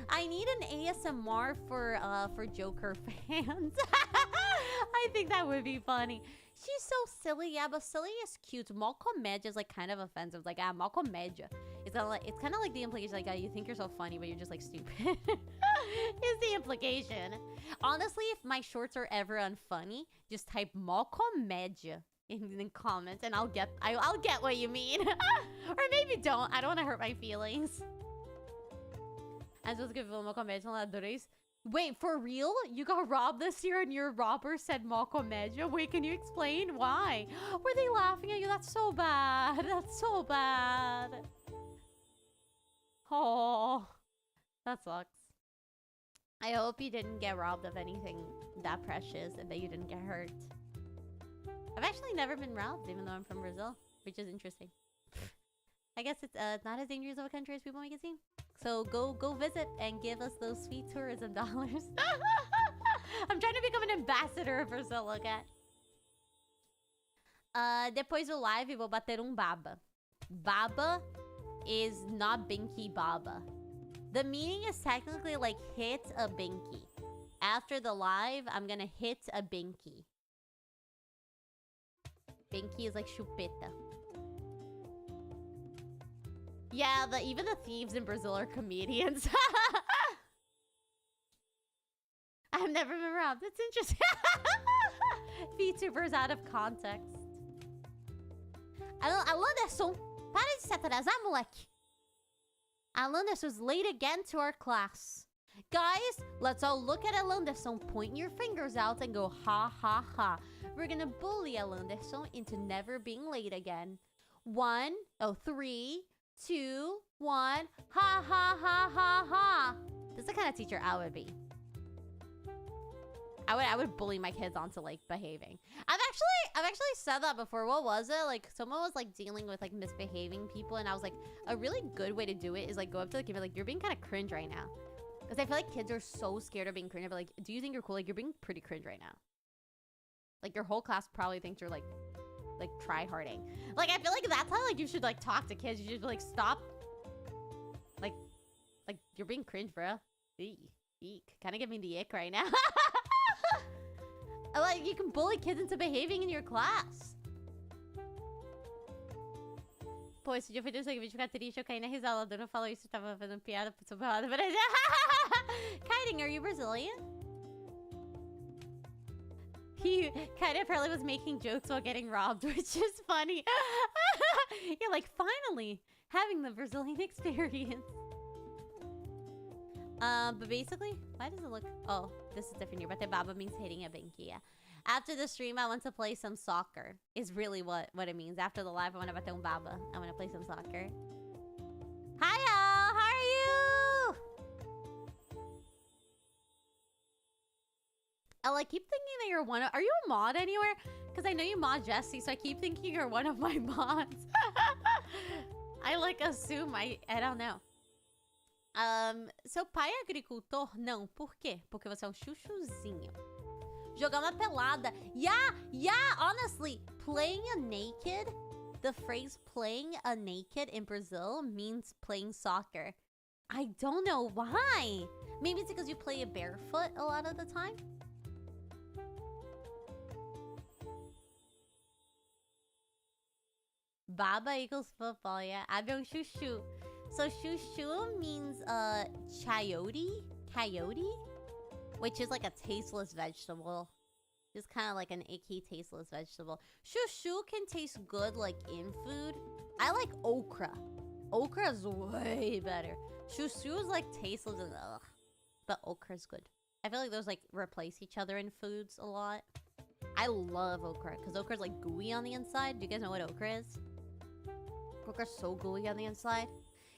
I need an ASMR for Joker fans. I think that would be funny. She's so silly, yeah, but silly is cute. Mó comédia is like kind of offensive. Like, mó comédia. It's kind of like the implication, like, you think you're so funny, but you're just like stupid. Is the implication. Honestly, if my shorts are ever unfunny, just type mó comédia in comments, and I'll get what you mean. Or maybe don't. I don't want to hurt my feelings. As was good mó comédia lá 2. Wait, for real? You got robbed this year and your robber said mó comédia? Wait, can you explain why? Were they laughing at you? That's so bad. That's so bad. Oh, that sucks. I hope you didn't get robbed of anything that precious and that you didn't get hurt. I've actually never been robbed, even though I'm from Brazil, which is interesting. I guess it's not as dangerous of a country as people make it seem. So go visit and give us those sweet tourism dollars. I'm trying to become an ambassador of Brazil, okay? Depois do live, vou bater baba. Baba is not binky baba. The meaning is technically like hit a binky. After the live, I'm gonna hit a binky. Binky is like chupeta. Yeah, even the thieves in Brazil are comedians. I've never been robbed. It's interesting. VTubers out of context. Alanderson, para de se atrasar, moleque. Alanderson's late again to our class. Guys, let's all look at Alanderson, point your fingers out and go ha ha ha. We're gonna bully Alanderson into never being late again. 3, 2, 1, ha ha ha ha ha. This is the kind of teacher I would be. I would bully my kids onto like behaving. I've actually said that before. What was it? Like someone was like dealing with like misbehaving people, and I was like, a really good way to do it is like go up to the kid and be like, you're being kind of cringe right now. Because I feel like kids are so scared of being cringe. But like, do you think you're cool? Like you're being pretty cringe right now. Like your whole class probably thinks you're like try-harding. Like I feel like that's how like you should like talk to kids. You should like stop. Like you're being cringe, bro. Eek. Kind of give me the ick right now. Like you can bully kids into behaving in your class. Pô, esse dia foi Deus que ficar triste, eu caí na risada. A dona falou isso, tava fazendo piada, sou pelada. Kiting, are you Brazilian? Kiting apparently was making jokes while getting robbed, which is funny. You're like, finally, having the Brazilian experience. But basically, why does it look... Oh, this is different here. But baba means hitting a binky, yeah. After the stream, I want to play some soccer. Is really what it means. After the live, I want to bate baba. I want to play some soccer. Hi, y'all. How are you? I keep thinking that you're one of... Are you a mod anywhere? Because I know you mod Jessie, so I keep thinking you're one of my mods. I assume. I don't know. Seu pai é agricultor? Não. Por quê? Porque você é chuchuzinho. Jogar uma pelada. Yeah, honestly. Playing a naked. The phrase playing a naked in Brazil means playing soccer. I don't know why. Maybe it's because you play it barefoot a lot of the time. Baba equals football, yeah. Abi é chuchu. So chuchu means coyote, which is like a tasteless vegetable. Just kind of like an icky, tasteless vegetable. Chuchu can taste good like in food. I like okra. Okra is way better. Chuchu is like tasteless and ugh. But okra is good. I feel like those like replace each other in foods a lot. I love okra because okra is like gooey on the inside. Do you guys know what okra is? Okra's so gooey on the inside.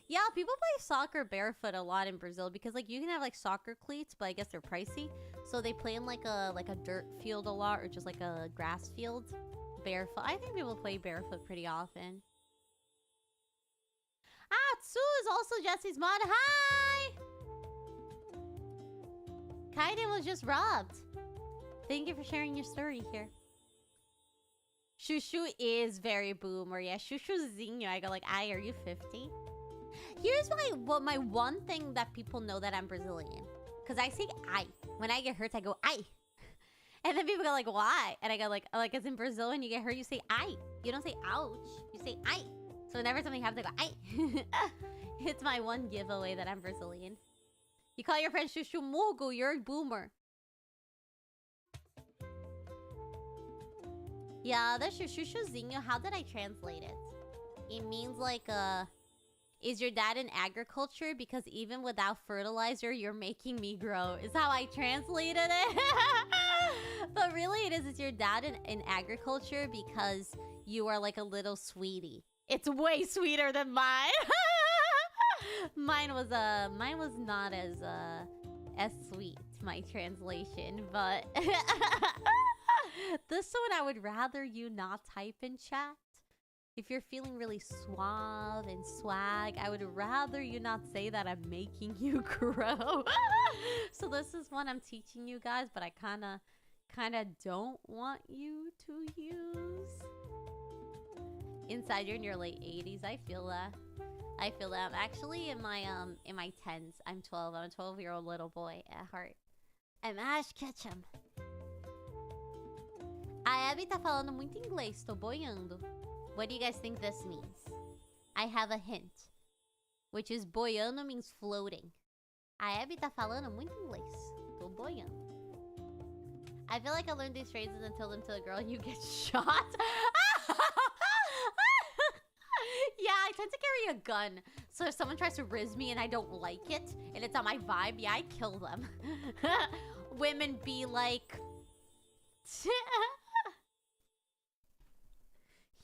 Yeah, people play soccer barefoot a lot in Brazil because like you can have like soccer cleats, but I guess they're pricey. So they play in like a dirt field a lot or just like a grass field barefoot. I think people play barefoot pretty often. Ah, Tsu is also Jessie's mod. Hi! Kaiden was just robbed. Thank you for sharing your story here. Shushu is very boomer. Yeah, Shushuzinho. I go like, "Ay, are you 50?" Here's my one thing that people know that I'm Brazilian. Because I say "ay." When I get hurt, I go "ay." And then people go like, "Why?" And I go like it's in Brazil when you get hurt, you say "ay." You don't say "ouch." You say "ay." So whenever something happens, I go "ay." It's my one giveaway that I'm Brazilian. You call your friend Shushu Mugu, you're a boomer. Yeah, that's your Shushuzinho. How did I translate it? It means like, is your dad in agriculture? Because even without fertilizer, you're making me grow. Is how I translated it. But really, it's your dad in agriculture because you are like a little sweetie. It's way sweeter than mine. Mine was not as sweet, my translation, but this one I would rather you not type in chat. If you're feeling really suave and swag, I would rather you not say that I'm making you grow. So this is one I'm teaching you guys, but I kinda don't want you to use. Inside, you're in your late 80s. I feel that. I feel that. I'm actually in my 10s. I'm 12. I'm a 12-year-old little boy at heart. I'm Ash Ketchum. A Abby tá falando muito inglês. Tô boiando. What do you guys think this means? I have a hint. Which is boiando means floating. A Abby tá falando muito inglês. Tô boiando. I feel like I learned these phrases and tell them to a girl and you get shot. Yeah, I tend to carry a gun. So if someone tries to riz me and I don't like it, and it's on my vibe, yeah, I kill them. Women be like...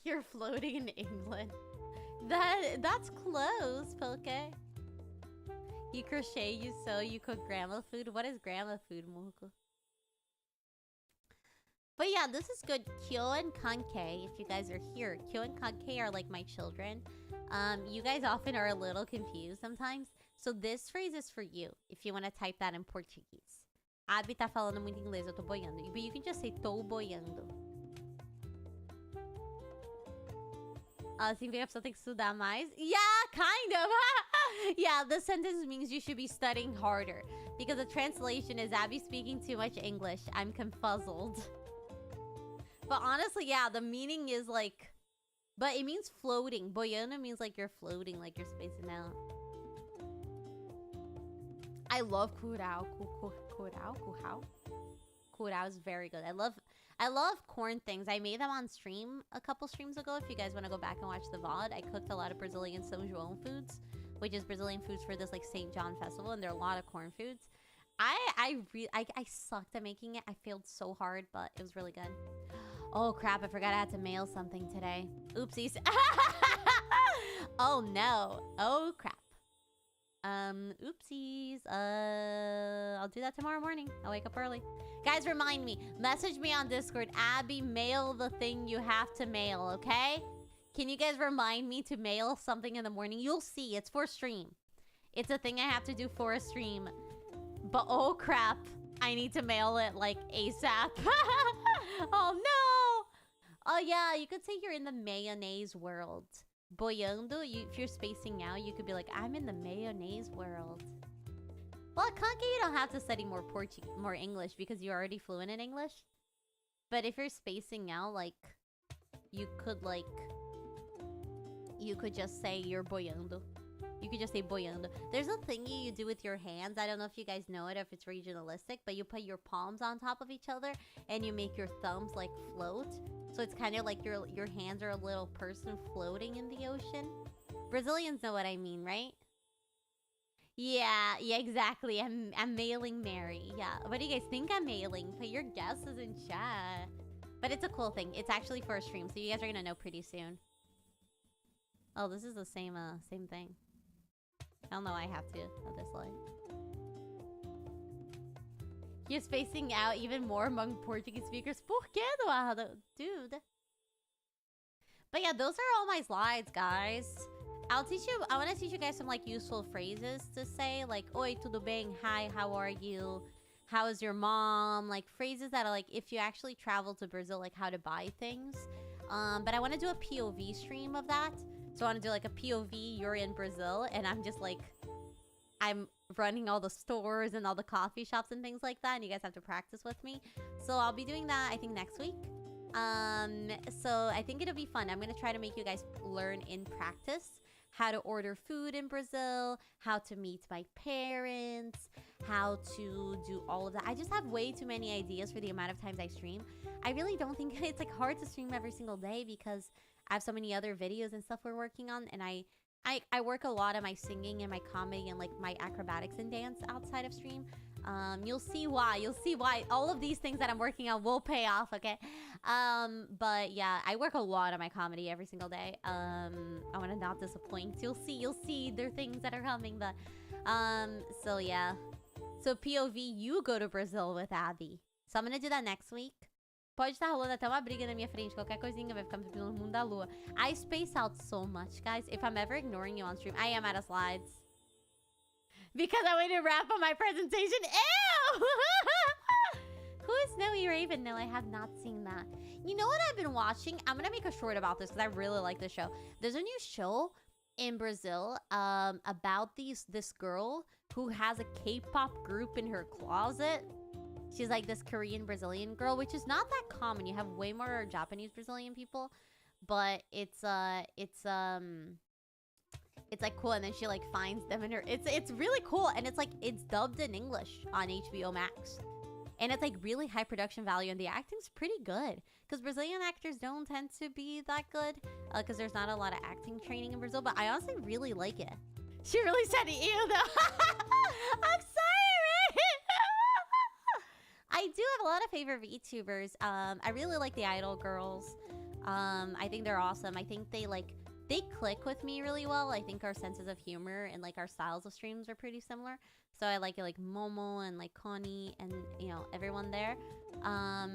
You're floating in England. That's close, Poke. You crochet, you sew, you cook grandma food. What is grandma food, Muku? But yeah, this is good. Kyo and Kanke, if you guys are here. Kyo and Kanke are like my children. You guys often are a little confused sometimes. So this phrase is for you, if you want to type that in Portuguese. Abi tá falando muito inglês, eu tô boiando. But you can just say, tô boiando. Assim que a pessoa tem que estudar mais. Yeah, kind of. Yeah, this sentence means you should be studying harder. Because the translation is, Abby speaking too much English. I'm confuzzled. But honestly, yeah, the meaning is like But it means floating. Boyando means like you're floating, like you're spacing out. I love curau. Curau is very good. I love corn things. I made them on stream a couple streams ago. If you guys want to go back and watch the VOD, I cooked a lot of Brazilian São João foods, which is Brazilian foods for this like St. John festival, and there are a lot of corn foods. I sucked at making it. I failed so hard, but it was really good. Oh crap, I forgot I had to mail something today. Oopsies. Oh no. Oh crap. Oopsies. I'll do that tomorrow morning. I'll wake up early. Guys, remind me. Message me on Discord. Abby, mail the thing you have to mail, okay? Can you guys remind me to mail something in the morning? You'll see. It's for stream. It's a thing I have to do for a stream. But oh crap. I need to mail it like ASAP. Oh no. Oh yeah, you could say you're in the mayonnaise world. Boyando, if you're spacing out, you could be like, I'm in the mayonnaise world. Well, Kanka, you don't have to study more English because you're already fluent in English. But if you're spacing out, like, you could just say you're boyando. You could just say boyando. There's a thingy you do with your hands. I don't know if you guys know it or if it's regionalistic, but you put your palms on top of each other and you make your thumbs like float. So it's kind of like your hands are a little person floating in the ocean. Brazilians know what I mean, right? Yeah, exactly. I'm mailing Mary. Yeah. What do you guys think I'm mailing? Put your guesses in chat. But it's a cool thing. It's actually for a stream, so you guys are gonna know pretty soon. Oh, this is the same thing. Hell no, I have to at this line. You're spacing out even more among Portuguese speakers. Por quê, Eduardo? Dude. But yeah, those are all my slides, guys. I want to teach you guys some like useful phrases to say, like oi, tudo bem? Hi, how are you? How is your mom? Like phrases that are like if you actually travel to Brazil, like how to buy things. But I want to do a POV stream of that. So I want to do like a POV, you're in Brazil, and I'm just like, I'm running all the stores and all the coffee shops and things like that, and you guys have to practice with me. So I'll be doing that, I think, next week. So I think it'll be fun. I'm gonna try to make you guys learn in practice how to order food in Brazil, how to meet my parents, how to do all of that. I just have way too many ideas for the amount of times I stream. I really don't think it's like hard to stream every single day because I have so many other videos and stuff we're working on, and I work a lot on my singing and my comedy and like my acrobatics and dance outside of stream. You'll see why. You'll see why all of these things that I'm working on will pay off, okay? But yeah, I work a lot on my comedy every single day. I want to not disappoint. You'll see. There are things that are coming, but so yeah. So POV, you go to Brazil with Abby. So I'm gonna do that next week. Pode estar rolando até uma briga na minha frente. Qualquer coisinha vai ficar me no mundo da lua. I space out so much, guys. If I'm ever ignoring you on stream, I am out of slides. Because I waited to wrap up my presentation. Ew! Who is Snowy Raven? No, I have not seen that. You know what I've been watching? I'm going to make a short about this because I really like this show. There's a new show in Brazil about this girl who has a K-pop group in her closet. She's like this Korean Brazilian girl, which is not that common. You have way more Japanese Brazilian people, but it's like cool. And then she like finds them in her. It's really cool, and it's dubbed in English on HBO Max, and it's like really high production value, and the acting's pretty good because Brazilian actors don't tend to be that good because there's not a lot of acting training in Brazil. But I honestly really like it. She really said ew though. I'm sorry. I do have a lot of favorite VTubers. I really like the Idol girls. I think they're awesome. I think they click with me really well. I think our senses of humor and like our styles of streams are pretty similar. So I like it, like Momo and like Connie and everyone there. I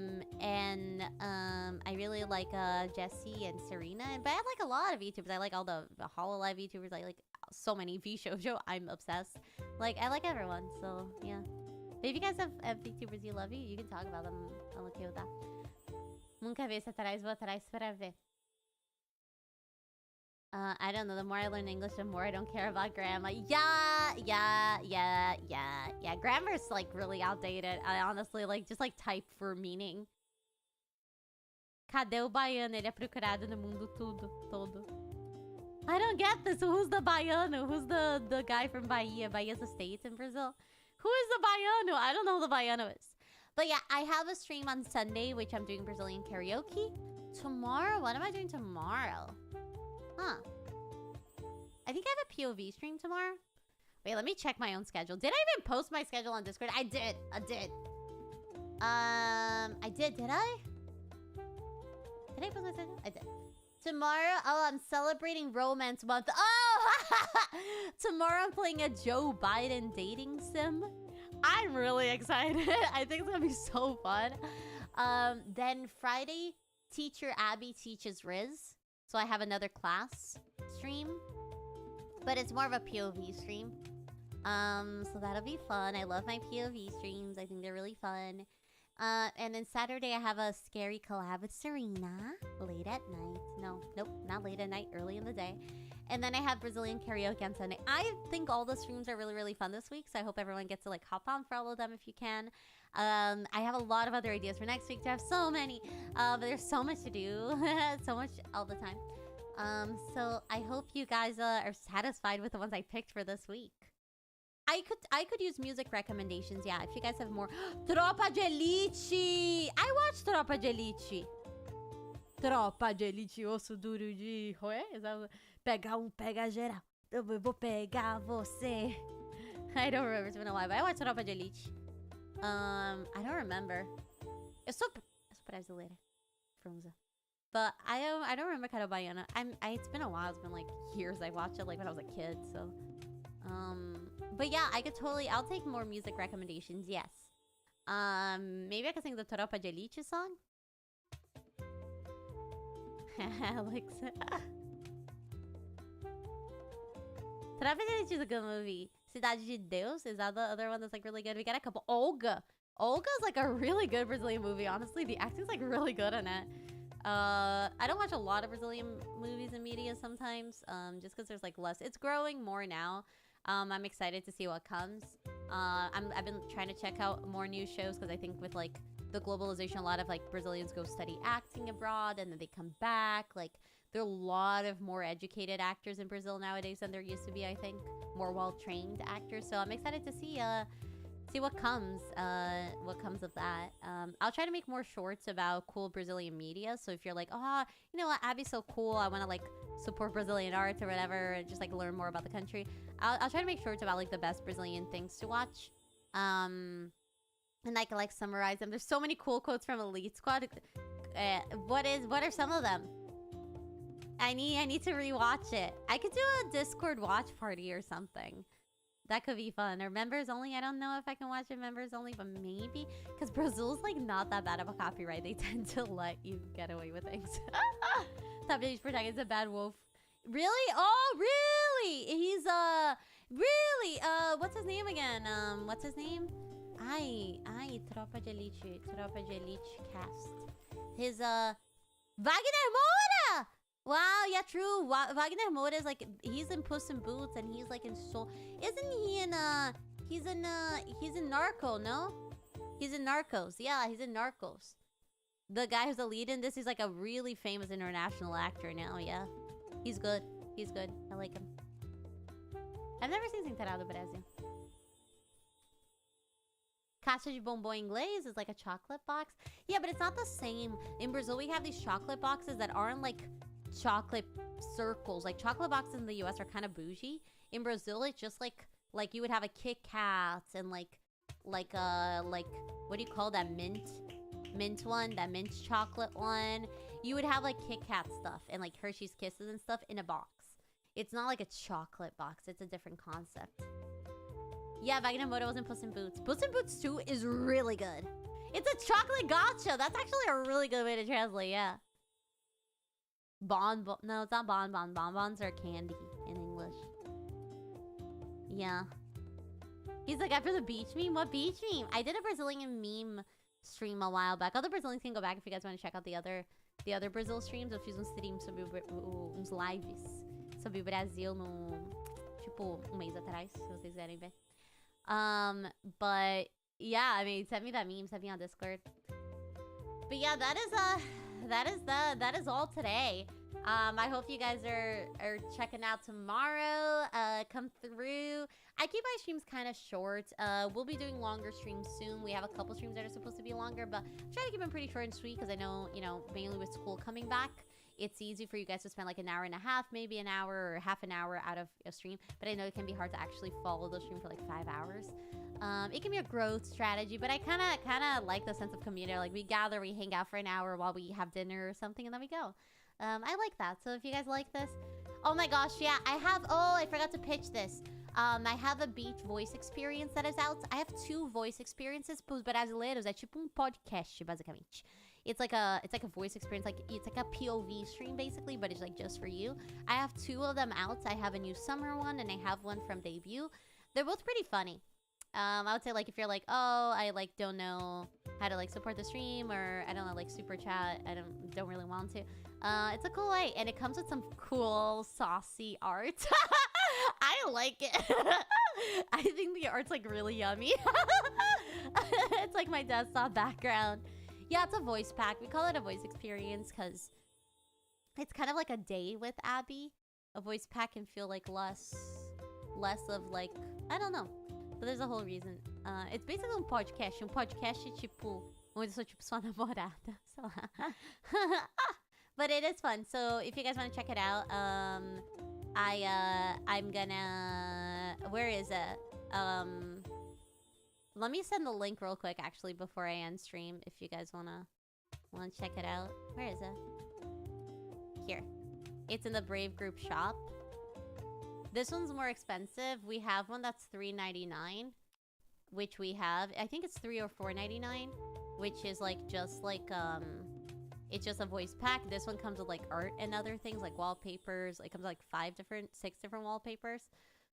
really like Jessie and Serena. But I like a lot of VTubers. I like all the Hololive VTubers. I like so many VShow. I'm obsessed. Like I like everyone. So yeah. But if you guys have VTubers you love, you can talk about them. I'm okay with that. Nunca vi esse atrás, vou atrás para ver. I don't know. The more I learn English, the more I don't care about grammar. Yeah. Grammar's like really outdated. I honestly just like type for meaning. Cadê o baiano? Ele é procurado no mundo todo. I don't get this. Who's the baiano? Who's the guy from Bahia? Bahia's a state in Brazil. Who is the baiano? I don't know who the baiano is. But yeah, I have a stream on Sunday, which I'm doing Brazilian karaoke. Tomorrow, what am I doing tomorrow? Huh. I think I have a POV stream tomorrow. Wait, let me check my own schedule. Did I even post my schedule on Discord? I did. I did, did I? Did I post my schedule? I did. Tomorrow, oh, I'm celebrating Romance Month. Oh! Tomorrow I'm playing a Joe Biden dating sim. I'm really excited. I think it's gonna be so fun. Then Friday, teacher Abby teaches Riz. So I have another class stream. But it's more of a POV stream. So that'll be fun. I love my POV streams. I think they're really fun. And then Saturday I have a scary collab with Serena. Late at night. Nope, not late at night. Early in the day. And then I have Brazilian karaoke on Sunday. I think all the streams are really, really fun this week. So I hope everyone gets to like hop on for all of them if you can. I have a lot of other ideas for next week. I have so many. But there's so much to do. So much all the time. So I hope you guys are satisfied with the ones I picked for this week. I could use music recommendations, yeah, if you guys have more. Tropa de Elite! I watched Tropa de Elite. Tropa de Elite, osso duro de roer? Pega pega geral. Eu vou pegar você. I don't remember, it's been a while, but I watched Tropa de Elite. I don't remember. Eu sou brasileira. Frunza. But I don't remember Cara Baiana. It's been a while. It's been like years I watched it, like when I was a kid. So, but yeah, I'll take more music recommendations. Yes. Maybe I could sing the Tropa de Elite song. Alex. Tropa de Elite is a good movie. Cidade de Deus is that the other one that's like really good. We got a couple. Olga's like a really good Brazilian movie. Honestly, the acting's like really good in it. I don't watch a lot of Brazilian movies and media sometimes, just because there's like less. It's growing more now. I'm excited to see what comes. I've been trying to check out more new shows because I think with like the globalization, a lot of like Brazilians go study acting abroad and then they come back. Like there are a lot of more educated actors in Brazil nowadays than there used to be. I think more well-trained actors. So I'm excited to see what comes of that. I'll try to make more shorts about cool Brazilian media. So if you're like, oh, you know what, Abby's so cool, I want to like support Brazilian arts or whatever, and just like learn more about the country, I'll try to make shorts about like the best Brazilian things to watch. And I can like summarize them. There's so many cool quotes from Elite Squad. What are some of them? I need to rewatch it. I could do a Discord watch party or something. That could be fun. Or members only. I don't know if I can watch it members only, but maybe. Because Brazil's like not that bad of a copyright. They tend to let you get away with things. Top Age protagonist, a bad wolf. Really? Oh, really? He's, really? What's his name again? What's his name? Tropa de Elite cast. His, Wagner Moura! Wow, yeah, true. Wagner Moura is like, he's in Puss in Boots and he's like in Soul. Isn't he in, he's in Narco, no? He's in Narcos. Yeah, he's in Narcos. The guy who's the lead in this, he's like a really famous international actor now, yeah. He's good. He's good. I like him. I've never seen Sinterado Brasil. Caixa de bombom inglês is like a chocolate box. Yeah, but it's not the same. In Brazil, we have these chocolate boxes that aren't like chocolate circles. Like chocolate boxes in the US are kind of bougie. In Brazil, it's just like you would have a Kit Kat and like what do you call that, mint one, that mint chocolate one. You would have like Kit Kat stuff and like Hershey's Kisses and stuff in a box. It's not like a chocolate box. It's a different concept. Yeah, Wagner Moura was in Puss in Boots. Puss in Boots 2 is really good. It's a chocolate gotcha. That's actually a really good way to translate, yeah. No, it's not bonbon. Bonbons are candy in English. Yeah. He's like, after the beach meme? What beach meme? I did a Brazilian meme stream a while back. Other Brazilians can go back if you guys want to check out the other Brazil streams. Eu fiz stream sobre uns lives sobre o Brasil no, tipo, mês atrás, se vocês quiserem ver. But yeah, I mean, send me that meme, send me on Discord. But yeah, that is all today. I hope you guys are checking out tomorrow. Come through. I keep my streams kind of short. We'll be doing longer streams soon. We have a couple streams that are supposed to be longer, but I'm trying to keep them pretty short and sweet because I know, you know, mainly with school coming back, it's easy for you guys to spend like an hour and a half, maybe an hour or half an hour out of a stream. But I know it can be hard to actually follow the stream for like 5 hours. It can be a growth strategy, but I kind of like the sense of community. Like we gather, we hang out for an hour while we have dinner or something, and then we go. I like that. So if you guys like this, oh my gosh, yeah, I forgot to pitch this. I have a beach voice experience that is out. I have 2 voice experiences pros brasileiros. É tipo podcast, basicamente. It's like a voice experience, like it's like a POV stream basically, but it's like just for you. I have 2 of them out. I have a new summer one and I have one from debut. They're both pretty funny. I would say like if you're like, oh, I like don't know how to like support the stream, or I don't know, like super chat, I don't really want to. It's a cool way, and it comes with some cool saucy art. I like it. I think the art's like really yummy. It's like my desktop background. Yeah, it's a voice pack. We call it a voice experience because it's kind of like a day with Abby. A voice pack can feel like less of like, I don't know. But there's a whole reason. It's basically um podcast. Podcast tipo, onde eu sou tipo sua namorada. Sei lá. But it is fun. So if you guys want to check it out, I'm gonna, where is it? Let me send the link real quick actually before I end stream if you guys wanna check it out. Where is it? Here. It's in the Brave Group shop. This one's more expensive. We have one that's $3.99, which we have. I think it's $3 or $4.99, which is like just like it's just a voice pack. This one comes with like art and other things like wallpapers. It comes with like 6 different wallpapers.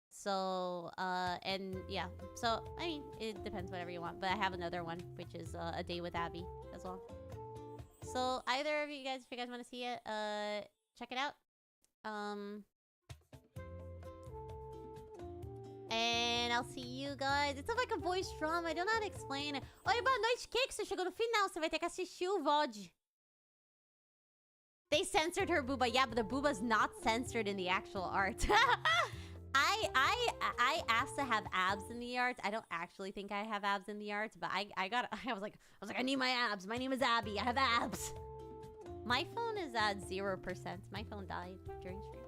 So and yeah. So I mean, it depends whatever you want. But I have another one, which is a day with Abby as well. So either of you guys, if you guys want to see it, check it out. And I'll see you guys. It's like a voice drama. I don't know how to explain it. Oi, boa noite, que você chegou no final. Você vai ter que assistir o VOD. They censored her booba. Yeah, but the booba's not censored in the actual art. I asked to have abs in the art. I don't actually think I have abs in the art, but I was like, I need my abs. My name is Abby. I have abs. My phone is at 0%. My phone died during stream.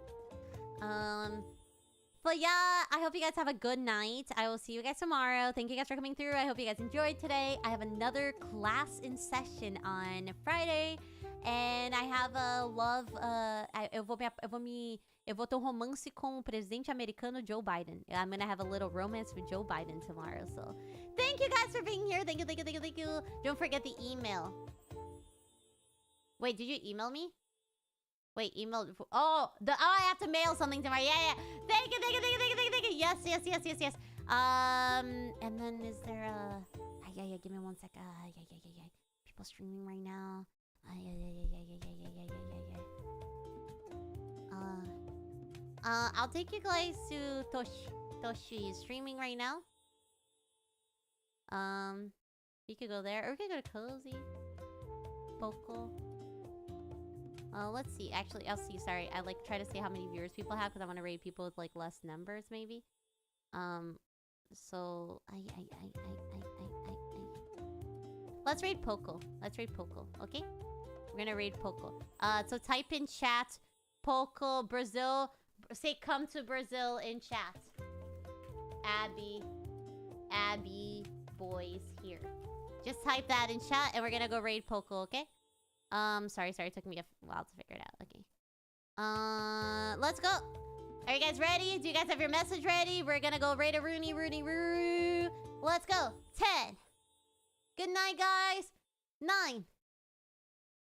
But yeah, I hope you guys have a good night. I will see you guys tomorrow. Thank you guys for coming through. I hope you guys enjoyed today. I have another class in session on Friday. And I have a love... eu vou ter um romance com o presidente americano Joe Biden. I'm gonna have a little romance with Joe Biden tomorrow. So thank you guys for being here. Thank you. Don't forget the email. Wait, did you email me? Wait, email... Oh, I have to mail something tomorrow. Yeah. Thank you. Yes. And then is there a... Yeah, give me 1 sec. Yeah. People streaming right now. Yeah. I'll take you guys to Toshi is streaming right now. We could go there. Or we could go to Cozy. Poco. Let's see. Actually, I'll see. Sorry. I like try to see how many viewers people have because I want to raid people with like less numbers maybe. So let's raid Poco. Okay? We're gonna raid Poco. So type in chat Poco Brazil. Say come to Brazil in chat. Abby boys here. Just type that in chat and we're gonna go raid Poco, okay? Sorry, it took me a while to figure it out. Okay. Let's go. Are you guys ready? Do you guys have your message ready? We're gonna go raid a Rooney. Let's go. 10. Good night, guys. 9.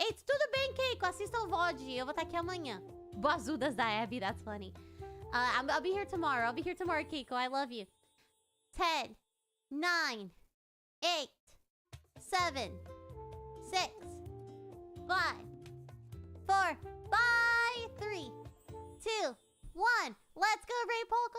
8. Tudo bem, Keiko? Assista o VOD. Eu vou estar aqui amanhã. Boazudas da Abby. That's funny. I'll be here tomorrow. Keiko. I love you. 10. 9. 8. 7. 6. 5. 4. Bye. 3. 2. 1. Let's go, Ray Polko.